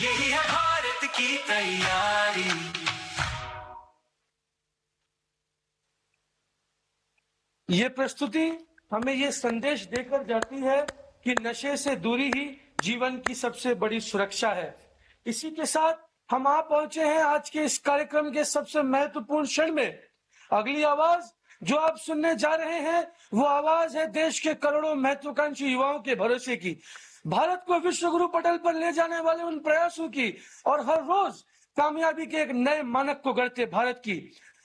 यही है भारत की तैयारी।
ये प्रस्तुति हमें ये संदेश देकर जाती है कि नशे से दूरी ही जीवन की सबसे बड़ी सुरक्षा है। इसी के साथ हम आ पहुंचे हैं आज के इस कार्यक्रम के सबसे महत्वपूर्ण क्षण में। अगली आवाज जो आप सुनने जा रहे हैं वो आवाज है देश के करोड़ों महत्वाकांक्षी युवाओं के भरोसे की, भारत को विश्व गुरु पटल पर ले जाने वाले उन प्रयासों की और हर रोज कामयाबी के एक नए मानक को गढ़ते भारत की।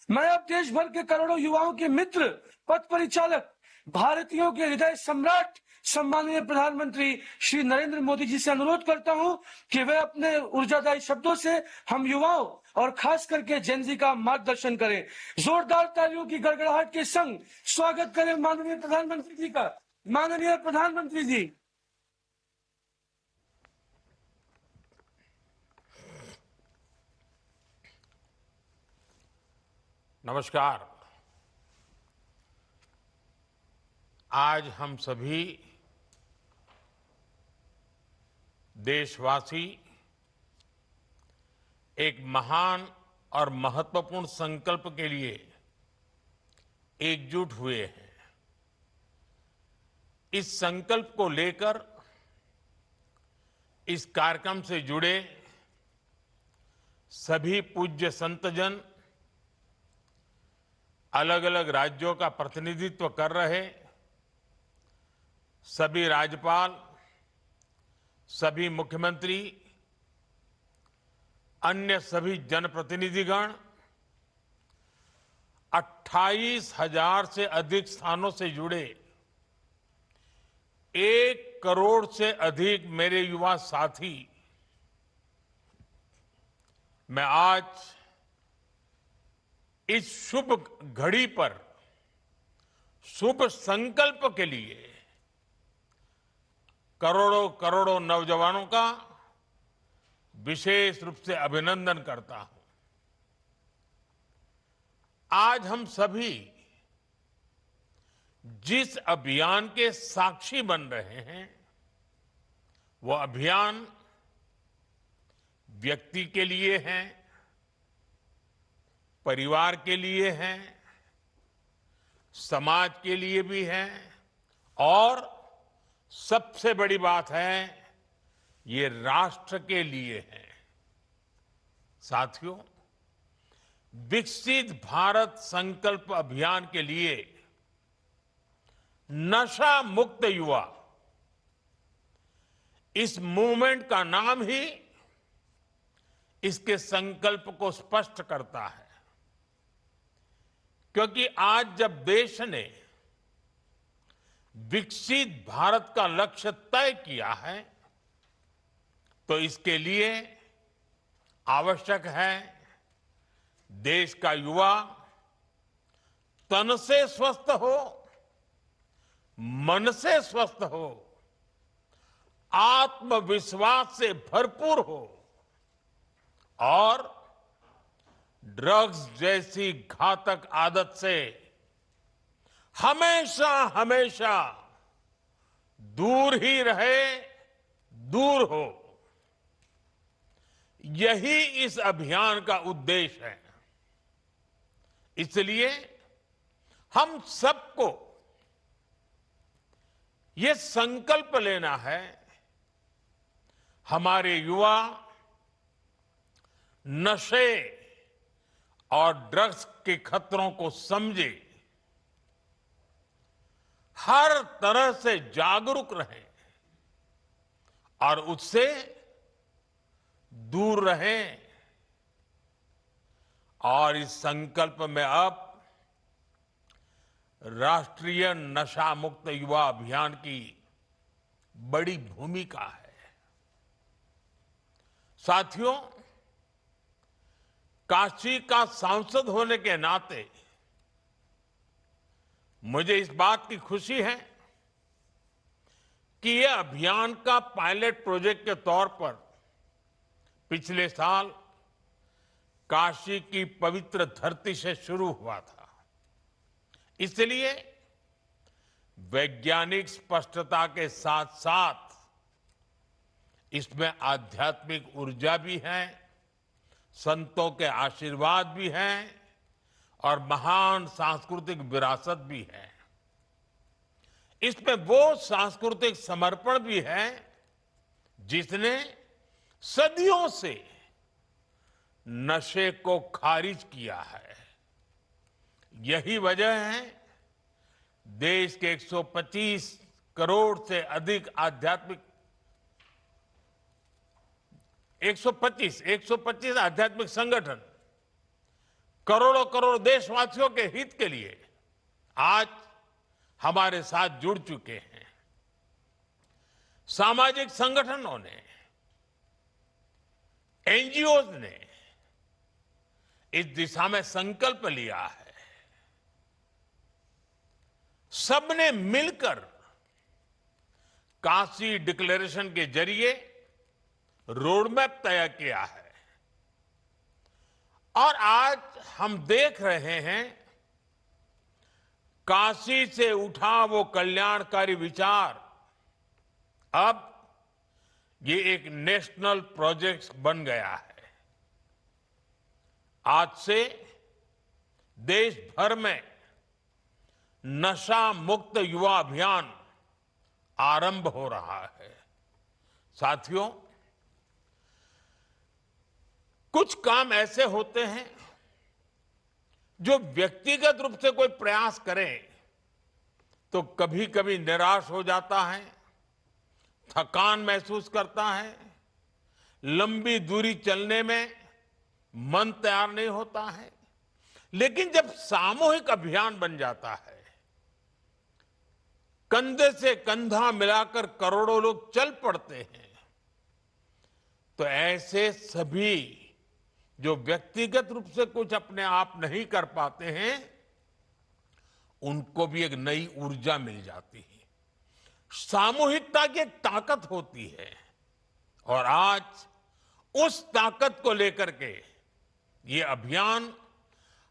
मैं अब देश भर के करोड़ों युवाओं के मित्र, पथ परिचालक, भारतीयों के हृदय सम्राट सम्माननीय प्रधानमंत्री श्री नरेंद्र मोदी जी से अनुरोध करता हूं कि वे अपने ऊर्जादायी शब्दों से हम युवाओं और खास करके जेनजी का मार्गदर्शन करें। जोरदार तालियों की गड़गड़ाहट के संग स्वागत करें माननीय प्रधानमंत्री जी का। माननीय प्रधानमंत्री जी।
नमस्कार। आज हम सभी देशवासी एक महान और महत्वपूर्ण संकल्प के लिए एकजुट हुए हैं। इस संकल्प को लेकर इस कार्यक्रम से जुड़े सभी पूज्य संतजन, अलग अलग राज्यों का प्रतिनिधित्व कर रहे सभी राज्यपाल, सभी मुख्यमंत्री, अन्य सभी जनप्रतिनिधिगण, 28,000 से अधिक स्थानों से जुड़े 1 करोड़ से अधिक मेरे युवा साथी, मैं आज इस शुभ घड़ी पर शुभ संकल्प के लिए करोड़ों करोड़ों नौजवानों का विशेष रूप से अभिनंदन करता हूं। आज हम सभी जिस अभियान के साक्षी बन रहे हैं वो अभियान व्यक्ति के लिए है, परिवार के लिए है, समाज के लिए भी है और सबसे बड़ी बात है ये राष्ट्र के लिए है। साथियों, विकसित भारत संकल्प अभियान के लिए नशा मुक्त युवा, इस मूवमेंट का नाम ही इसके संकल्प को स्पष्ट करता है। क्योंकि आज जब देश ने विकसित भारत का लक्ष्य तय किया है तो इसके लिए आवश्यक है देश का युवा तन से स्वस्थ हो, मन से स्वस्थ हो, आत्मविश्वास से भरपूर हो और ड्रग्स जैसी घातक आदत से हमेशा हमेशा दूर ही रहे, दूर हो। यही इस अभियान का उद्देश्य है। इसलिए हम सबको ये संकल्प लेना है, हमारे युवा नशे और ड्रग्स के खतरों को समझे, हर तरह से जागरूक रहें और उससे दूर रहें। और इस संकल्प में अब राष्ट्रीय नशा मुक्त युवा अभियान की बड़ी भूमिका है। साथियों, काशी का सांसद होने के नाते मुझे इस बात की खुशी है कि यह अभियान का पायलट प्रोजेक्ट के तौर पर पिछले साल काशी की पवित्र धरती से शुरू हुआ था। इसलिए वैज्ञानिक स्पष्टता के साथ साथ इसमें आध्यात्मिक ऊर्जा भी है, संतों के आशीर्वाद भी हैं और महान सांस्कृतिक विरासत भी है। इसमें वो सांस्कृतिक समर्पण भी है जिसने सदियों से नशे को खारिज किया है। यही वजह है देश के 125 करोड़ से अधिक आध्यात्मिक 125 आध्यात्मिक संगठन करोड़ों करोड़ देशवासियों के हित के लिए आज हमारे साथ जुड़ चुके हैं। सामाजिक संगठनों ने, एनजीओज ने इस दिशा में संकल्प लिया है। सबने मिलकर काशी डिक्लेरेशन के जरिए रोडमैप तय किया है और आज हम देख रहे हैं काशी से उठा वो कल्याणकारी विचार अब ये एक नेशनल प्रोजेक्ट बन गया है। आज से देश भर में नशा मुक्त युवा अभियान आरंभ हो रहा है। साथियों, कुछ काम ऐसे होते हैं जो व्यक्तिगत रूप से कोई प्रयास करे तो कभी कभी निराश हो जाता है, थकान महसूस करता है, लंबी दूरी चलने में मन तैयार नहीं होता है। लेकिन जब सामूहिक अभियान बन जाता है, कंधे से कंधा मिलाकर करोड़ों लोग चल पड़ते हैं, तो ऐसे सभी जो व्यक्तिगत रूप से कुछ अपने आप नहीं कर पाते हैं, उनको भी एक नई ऊर्जा मिल जाती है। सामूहिकता की एक ताकत होती है और आज उस ताकत को लेकर के ये अभियान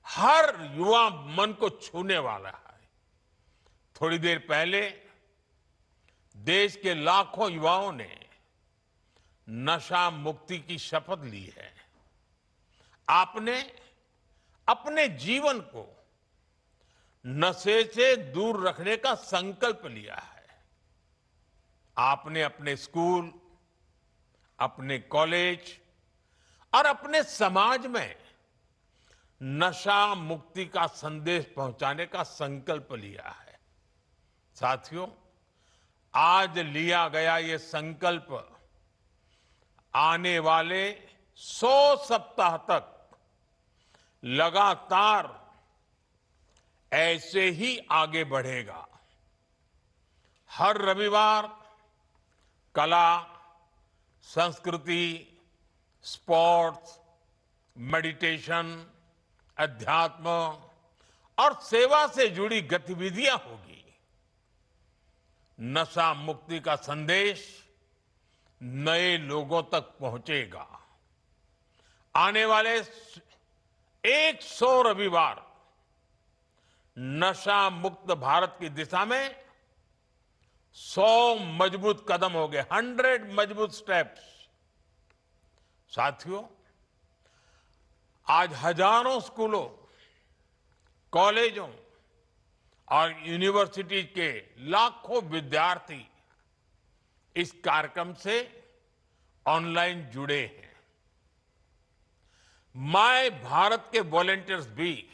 हर युवा मन को छूने वाला है। थोड़ी देर पहले देश के लाखों युवाओं ने नशा मुक्ति की शपथ ली है। आपने अपने जीवन को नशे से दूर रखने का संकल्प लिया है। आपने अपने स्कूल, अपने कॉलेज और अपने समाज में नशा मुक्ति का संदेश पहुंचाने का संकल्प लिया है। साथियों, आज लिया गया ये संकल्प आने वाले 100 सप्ताह तक लगातार ऐसे ही आगे बढ़ेगा। हर रविवार कला, संस्कृति, स्पोर्ट्स, मेडिटेशन, अध्यात्म और सेवा से जुड़ी गतिविधियां होगी। नशा मुक्ति का संदेश नए लोगों तक पहुंचेगा। आने वाले 100 रविवार नशा मुक्त भारत की दिशा में 100 मजबूत कदम हो गए, 100 मजबूत स्टेप्स। साथियों, आज हजारों स्कूलों, कॉलेजों और यूनिवर्सिटी के लाखों विद्यार्थी इस कार्यक्रम से ऑनलाइन जुड़े हैं। माय भारत के वॉलंटियर्स भी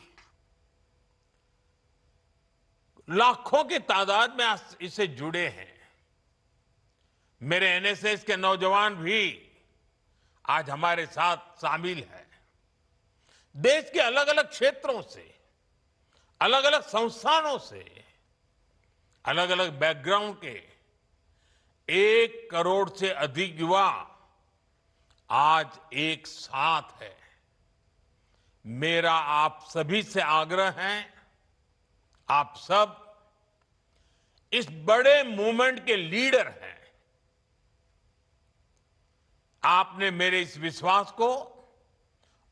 लाखों की तादाद में इससे जुड़े हैं। मेरे एनएसएस के नौजवान भी आज हमारे साथ शामिल हैं। देश के अलग अलग क्षेत्रों से, अलग अलग संस्थानों से, अलग अलग बैकग्राउंड के 1 करोड़ से अधिक युवा आज एक साथ है। मेरा आप सभी से आग्रह है, आप सब इस बड़े मूवमेंट के लीडर हैं। आपने मेरे इस विश्वास को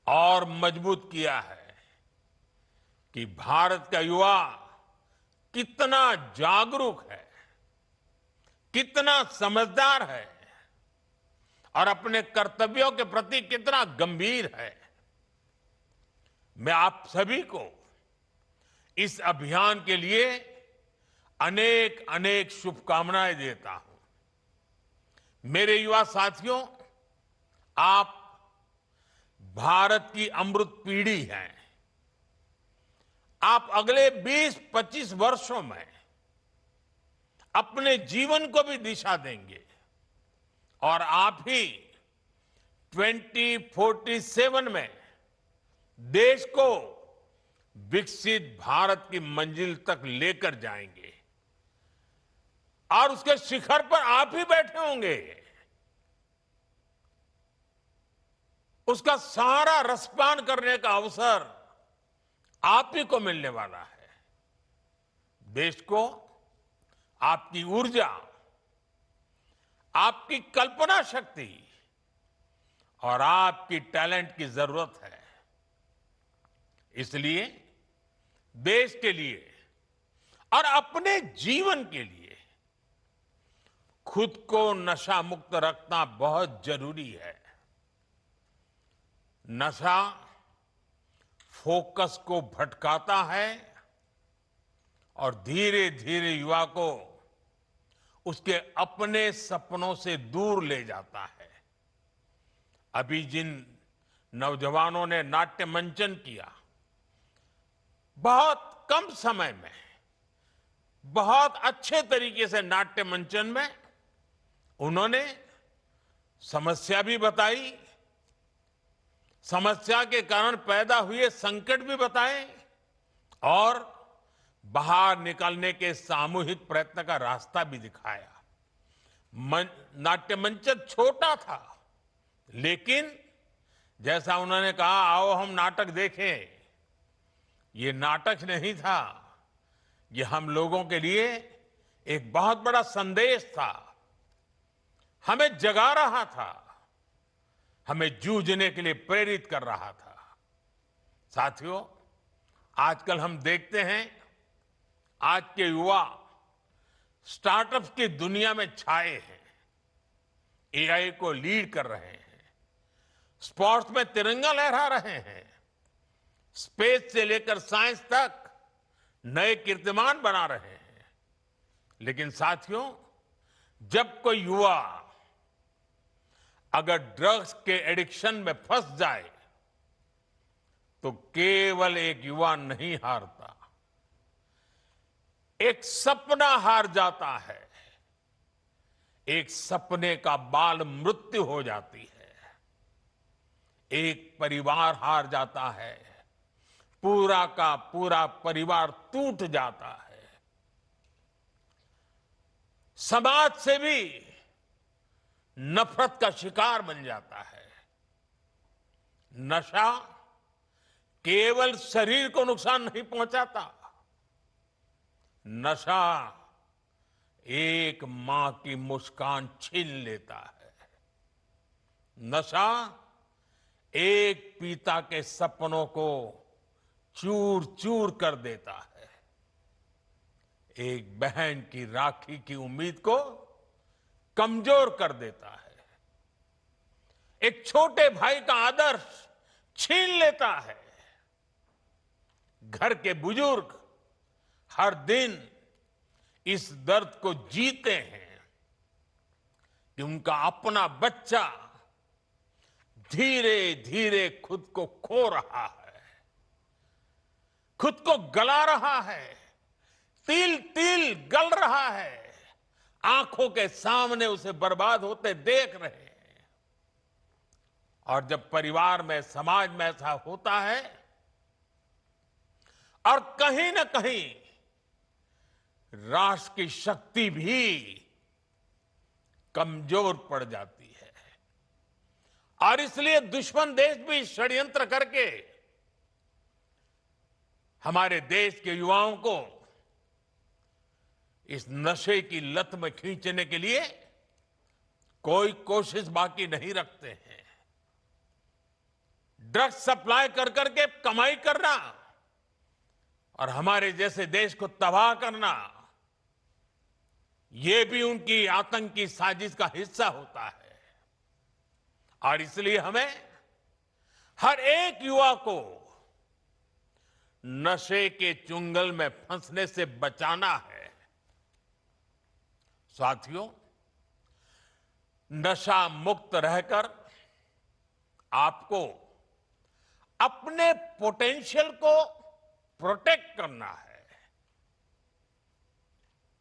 और मजबूत किया है कि भारत का युवा कितना जागरूक है, कितना समझदार है और अपने कर्तव्यों के प्रति कितना गंभीर है। मैं आप सभी को इस अभियान के लिए अनेक अनेक शुभकामनाएं देता हूं। मेरे युवा साथियों, आप भारत की अमृत पीढ़ी हैं। आप अगले 20-25 वर्षों में अपने जीवन को भी दिशा देंगे और आप ही 2047 में देश को विकसित भारत की मंजिल तक लेकर जाएंगे और उसके शिखर पर आप ही बैठे होंगे। उसका सारा रसपान करने का अवसर आप ही को मिलने वाला है। देश को आपकी ऊर्जा, आपकी कल्पना शक्ति और आपकी टैलेंट की जरूरत है। इसलिए देश के लिए और अपने जीवन के लिए खुद को नशा मुक्त रखना बहुत जरूरी है। नशा फोकस को भटकाता है और धीरे धीरे युवा को उसके अपने सपनों से दूर ले जाता है। अभी जिन नौजवानों ने नाट्य मंचन किया, बहुत कम समय में बहुत अच्छे तरीके से नाट्य मंचन में उन्होंने समस्या भी बताई, समस्या के कारण पैदा हुए संकट भी बताए और बाहर निकलने के सामूहिक प्रयत्न का रास्ता भी दिखाया। नाट्य मंचन छोटा था, लेकिन जैसा उन्होंने कहा, आओ हम नाटक देखें, ये नाटक नहीं था, ये हम लोगों के लिए एक बहुत बड़ा संदेश था। हमें जगा रहा था, हमें जूझने के लिए प्रेरित कर रहा था। साथियों, आजकल हम देखते हैं आज के युवा स्टार्टअप्स की दुनिया में छाए हैं, एआई को लीड कर रहे हैं, स्पोर्ट्स में तिरंगा लहरा रहे हैं, स्पेस से लेकर साइंस तक नए कीर्तिमान बना रहे हैं। लेकिन साथियों, जब कोई युवा अगर ड्रग्स के एडिक्शन में फंस जाए तो केवल एक युवा नहीं हारता, एक सपना हार जाता है, एक सपने का बाल मृत्यु हो जाती है, एक परिवार हार जाता है, पूरा का पूरा परिवार टूट जाता है, समाज से भी नफरत का शिकार बन जाता है। नशा केवल शरीर को नुकसान नहीं पहुंचाता, नशा एक मां की मुस्कान छीन लेता है, नशा एक पिता के सपनों को चूर चूर कर देता है, एक बहन की राखी की उम्मीद को कमजोर कर देता है, एक छोटे भाई का आदर्श छीन लेता है। घर के बुजुर्ग हर दिन इस दर्द को जीते हैं कि उनका अपना बच्चा धीरे धीरे खुद को खो रहा है, खुद को गला रहा है, तिल तिल गल रहा है, आंखों के सामने उसे बर्बाद होते देख रहे हैं। और जब परिवार में, समाज में ऐसा होता है और कहीं ना कहीं राष्ट्र की शक्ति भी कमजोर पड़ जाती है और इसलिए दुश्मन देश भी षड्यंत्र करके हमारे देश के युवाओं को इस नशे की लत में खींचने के लिए कोई कोशिश बाकी नहीं रखते हैं। ड्रग्स सप्लाई कर करके कमाई करना और हमारे जैसे देश को तबाह करना, ये भी उनकी आतंकी साजिश का हिस्सा होता है। और इसलिए हमें हर एक युवा को नशे के चुंगल में फंसने से बचाना है। साथियों, नशा मुक्त रहकर आपको अपने पोटेंशियल को प्रोटेक्ट करना है।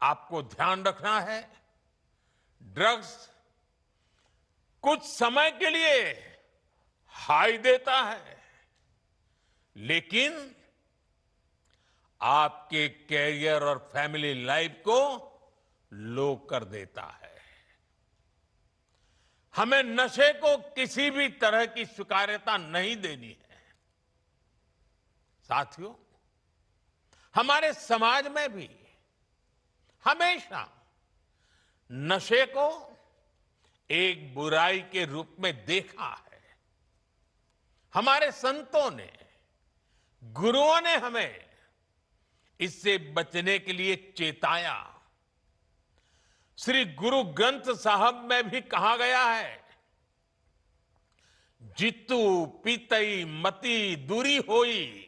आपको ध्यान रखना है, ड्रग्स कुछ समय के लिए हाई देता है, लेकिन आपके कैरियर और फैमिली लाइफ को लो कर देता है। हमें नशे को किसी भी तरह की स्वीकार्यता नहीं देनी है। साथियों, हमारे समाज में भी हमेशा नशे को एक बुराई के रूप में देखा है। हमारे संतों ने, गुरुओं ने हमें इससे बचने के लिए चेताया। श्री गुरु ग्रंथ साहब में भी कहा गया है, जितु पीतई मति दूरी होई,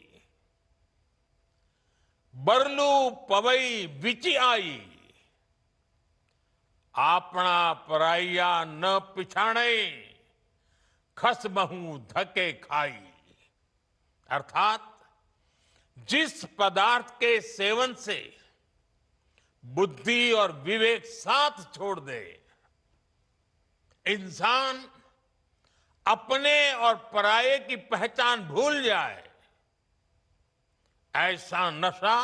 बरलू पवई विचि आई, आपना पराइया न पिछाणे, खस महू धके खाई। अर्थात जिस पदार्थ के सेवन से बुद्धि और विवेक साथ छोड़ दे, इंसान अपने और पराये की पहचान भूल जाए, ऐसा नशा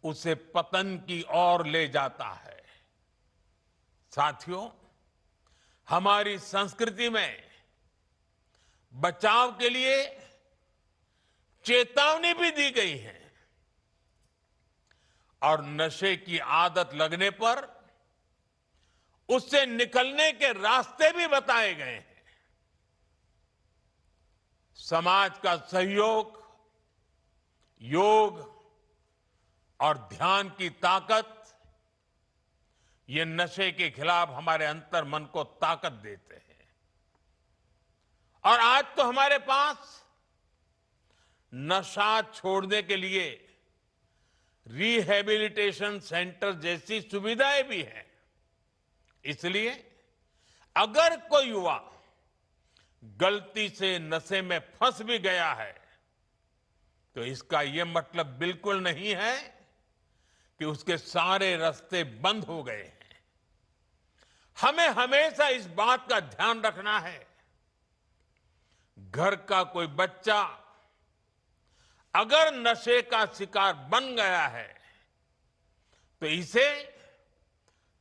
उसे पतन की ओर ले जाता है। साथियों, हमारी संस्कृति में बचाव के लिए चेतावनी भी दी गई है और नशे की आदत लगने पर उससे निकलने के रास्ते भी बताए गए हैं। समाज का सहयोग, योग और ध्यान की ताकत, ये नशे के खिलाफ हमारे अंतर मन को ताकत देते हैं। और आज तो हमारे पास नशा छोड़ने के लिए रिहैबिलिटेशन सेंटर जैसी सुविधाएं भी हैं। इसलिए अगर कोई युवा गलती से नशे में फंस भी गया है, तो इसका यह मतलब बिल्कुल नहीं है कि उसके सारे रास्ते बंद हो गए हैं। हमें हमेशा इस बात का ध्यान रखना है, घर का कोई बच्चा अगर नशे का शिकार बन गया है, तो इसे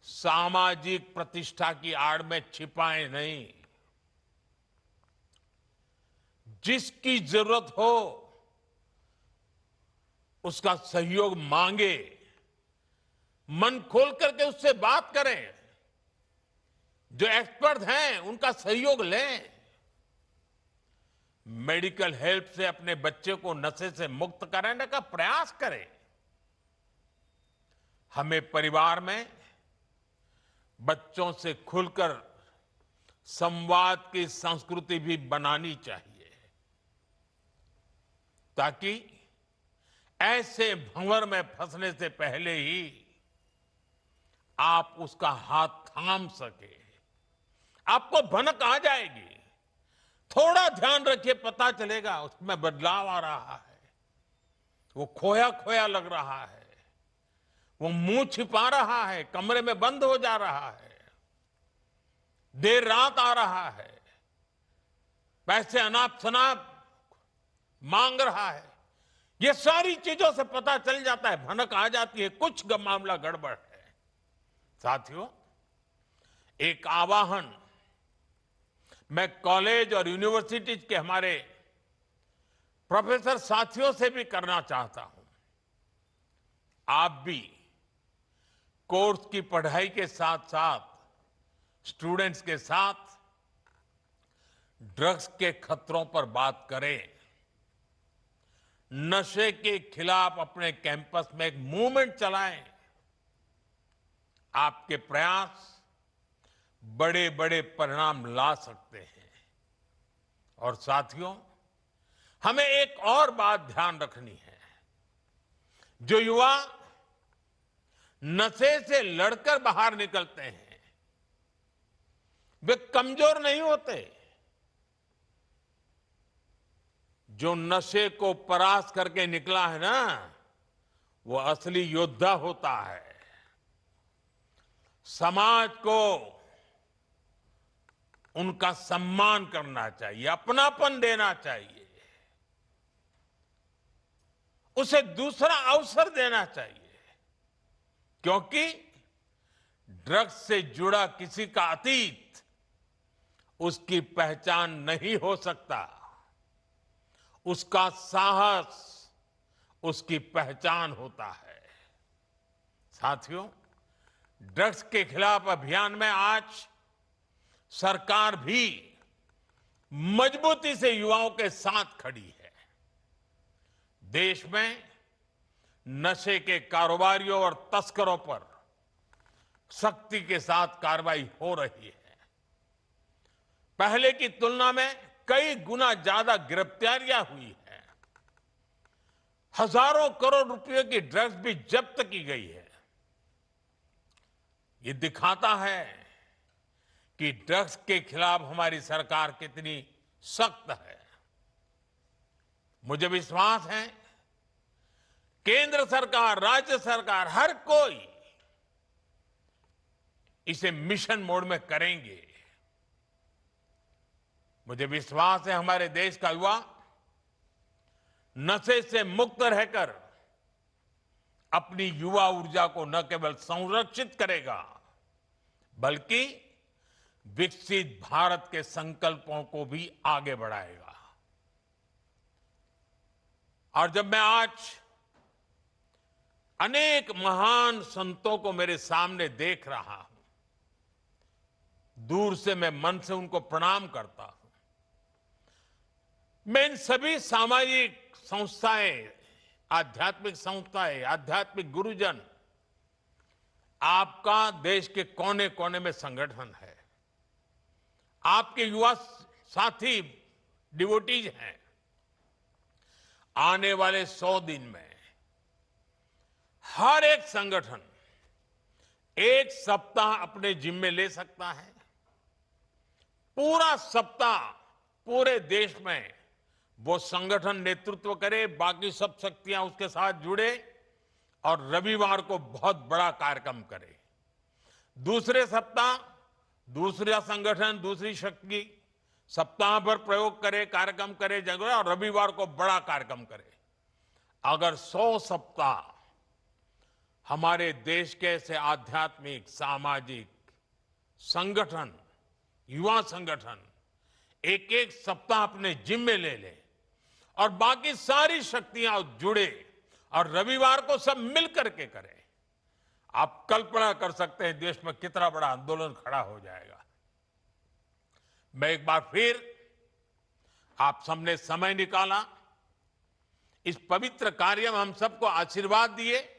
सामाजिक प्रतिष्ठा की आड़ में छिपाए नहीं। जिसकी जरूरत हो उसका सहयोग मांगे, मन खोल करके उससे बात करें, जो एक्सपर्ट हैं उनका सहयोग लें। मेडिकल हेल्प से अपने बच्चे को नशे से मुक्त कराने का प्रयास करें। हमें परिवार में बच्चों से खुलकर संवाद की संस्कृति भी बनानी चाहिए, ताकि ऐसे भंवर में फंसने से पहले ही आप उसका हाथ थाम सके। आपको भनक आ जाएगी, थोड़ा ध्यान रखिए, पता चलेगा उसमें बदलाव आ रहा है, वो खोया खोया लग रहा है, वो मुंह छिपा रहा है, कमरे में बंद हो जा रहा है, देर रात आ रहा है, पैसे अनाप शनाप मांग रहा है। ये सारी चीजों से पता चल जाता है, भनक आ जाती है, कुछ मामला गड़बड़ है। साथियों, एक आवाहन मैं कॉलेज और यूनिवर्सिटी के हमारे प्रोफेसर साथियों से भी करना चाहता हूं। आप भी कोर्स की पढ़ाई के साथ साथ स्टूडेंट्स के साथ ड्रग्स के खतरों पर बात करें, नशे के खिलाफ अपने कैंपस में एक मूवमेंट चलाएं। आपके प्रयास बड़े बड़े परिणाम ला सकते हैं। और साथियों, हमें एक और बात ध्यान रखनी है। जो युवा नशे से लड़कर बाहर निकलते हैं, वे कमजोर नहीं होते। जो नशे को परास्त करके निकला है ना, वो असली योद्धा होता है। समाज को उनका सम्मान करना चाहिए, अपनापन देना चाहिए, उसे दूसरा अवसर देना चाहिए। क्योंकि ड्रग्स से जुड़ा किसी का अतीत उसकी पहचान नहीं हो सकता, उसका साहस उसकी पहचान होता है। साथियों, ड्रग्स के खिलाफ अभियान में आज सरकार भी मजबूती से युवाओं के साथ खड़ी है। देश में नशे के कारोबारियों और तस्करों पर सख्ती के साथ कार्रवाई हो रही है। पहले की तुलना में कई गुना ज्यादा गिरफ्तारियां हुई है। हजारों करोड़ रुपए की ड्रग्स भी जब्त की गई है। ये दिखाता है कि ड्रग्स के खिलाफ हमारी सरकार कितनी सख्त है। मुझे विश्वास है केंद्र सरकार, राज्य सरकार, हर कोई इसे मिशन मोड में करेंगे। मुझे विश्वास है हमारे देश का युवा नशे से मुक्त रहकर अपनी युवा ऊर्जा को न केवल संरक्षित करेगा, बल्कि विकसित भारत के संकल्पों को भी आगे बढ़ाएगा। और जब मैं आज अनेक महान संतों को मेरे सामने देख रहा हूं, दूर से मैं मन से उनको प्रणाम करता हूं। मैं इन सभी सामाजिक संस्थाएं, आध्यात्मिक संस्थाएं, आध्यात्मिक गुरुजन, आपका देश के कोने कोने में संगठन है, आपके युवा साथी डिवोटीज हैं। आने वाले 100 दिन में हर एक संगठन एक सप्ताह अपने जिम्मे ले सकता है। पूरा सप्ताह पूरे देश में वो संगठन नेतृत्व करे, बाकी सब शक्तियां उसके साथ जुड़े और रविवार को बहुत बड़ा कार्यक्रम करे। दूसरे सप्ताह दूसरा संगठन, दूसरी शक्ति सप्ताह भर प्रयोग करे, कार्यक्रम करे, जगह, और रविवार को बड़ा कार्यक्रम करे। अगर 100 सप्ताह हमारे देश के ऐसे आध्यात्मिक, सामाजिक संगठन, युवा संगठन एक एक सप्ताह अपने जिम्मे ले ले और बाकी सारी शक्तियां जुड़े और रविवार को सब मिल करके करें, आप कल्पना कर सकते हैं देश में कितना बड़ा आंदोलन खड़ा हो जाएगा। मैं एक बार फिर आप सबने समय निकाला, इस पवित्र कार्य में हम सबको आशीर्वाद दिए,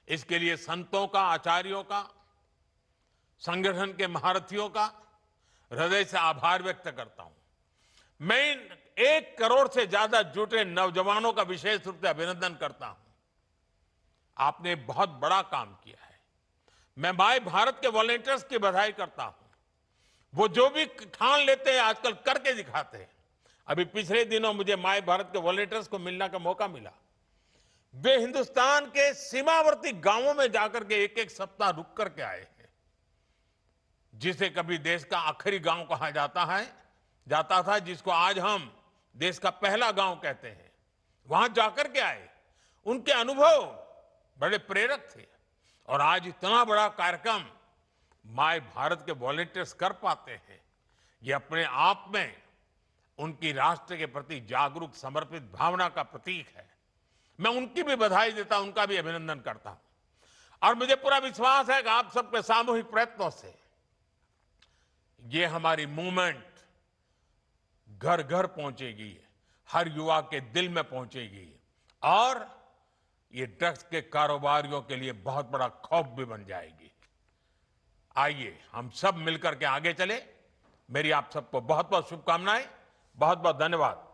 इसके लिए संतों का, आचार्यों का, संगठन के महारथियों का हृदय से आभार व्यक्त करता हूं। मैं 1 करोड़ से ज्यादा जुटे नौजवानों का विशेष रूप से अभिनंदन करता हूं। आपने बहुत बड़ा काम किया है। मैं माय भारत के वॉलंटियर्स की बधाई करता हूं। वो जो भी ठान लेते हैं आजकल करके दिखाते हैं। अभी पिछले दिनों मुझे माय भारत के वॉलंटियर्स को मिलने का मौका मिला। वे हिंदुस्तान के सीमावर्ती गांवों में जाकर के एक एक सप्ताह रुक करके आए हैं, जिसे कभी देश का आखिरी गांव कहा जाता था, जिसको आज हम देश का पहला गांव कहते हैं। वहां जाकर के आए, उनके अनुभव बड़े प्रेरक थे। और आज इतना बड़ा कार्यक्रम माय भारत के वॉलंटियर्स कर पाते हैं, ये अपने आप में उनकी राष्ट्र के प्रति जागरूक, समर्पित भावना का प्रतीक है। मैं उनकी भी बधाई देता हूं, उनका भी अभिनंदन करता हूं। और मुझे पूरा विश्वास है कि आप सबके सामूहिक प्रयत्नों से ये हमारी मूवमेंट घर घर पहुंचेगी, हर युवा के दिल में पहुंचेगी और ये ड्रग्स के कारोबारियों के लिए बहुत बड़ा खौफ भी बन जाएगी। आइए हम सब मिलकर के आगे चले। मेरी आप सबको बहुत बहुत शुभकामनाएं, बहुत बहुत धन्यवाद।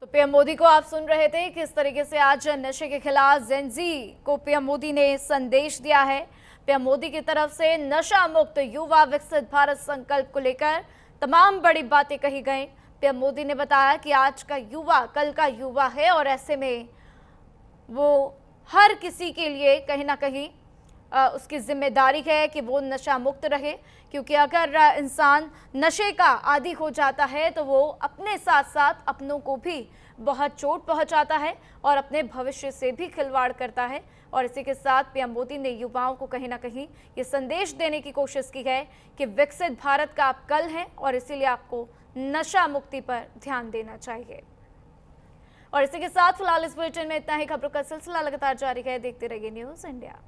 तो पीएम मोदी को आप सुन रहे थे। किस तरीके से आज नशे के खिलाफ जेन ज़ी को पीएम मोदी ने संदेश दिया है। पीएम मोदी की तरफ से नशा मुक्त युवा विकसित भारत संकल्प को लेकर तमाम बड़ी बातें कही गई। पीएम मोदी ने बताया कि आज का युवा कल का युवा है और ऐसे में वो हर किसी के लिए कहीं ना कहीं उसकी जिम्मेदारी है कि वो नशा मुक्त रहे, क्योंकि अगर इंसान नशे का आदी हो जाता है तो वो अपने साथ साथ अपनों को भी बहुत चोट पहुंचाता है और अपने भविष्य से भी खिलवाड़ करता है। और इसी के साथ पीएम मोदी ने युवाओं को कहीं ना कहीं ये संदेश देने की कोशिश की है कि विकसित भारत का आप कल हैं और इसीलिए आपको नशा मुक्ति पर ध्यान देना चाहिए। और इसी के साथ फिलहाल इस बुलेटिन में इतना ही। खबरों का सिलसिला लगातार जारी है, देखते रहिए न्यूज़ इंडिया।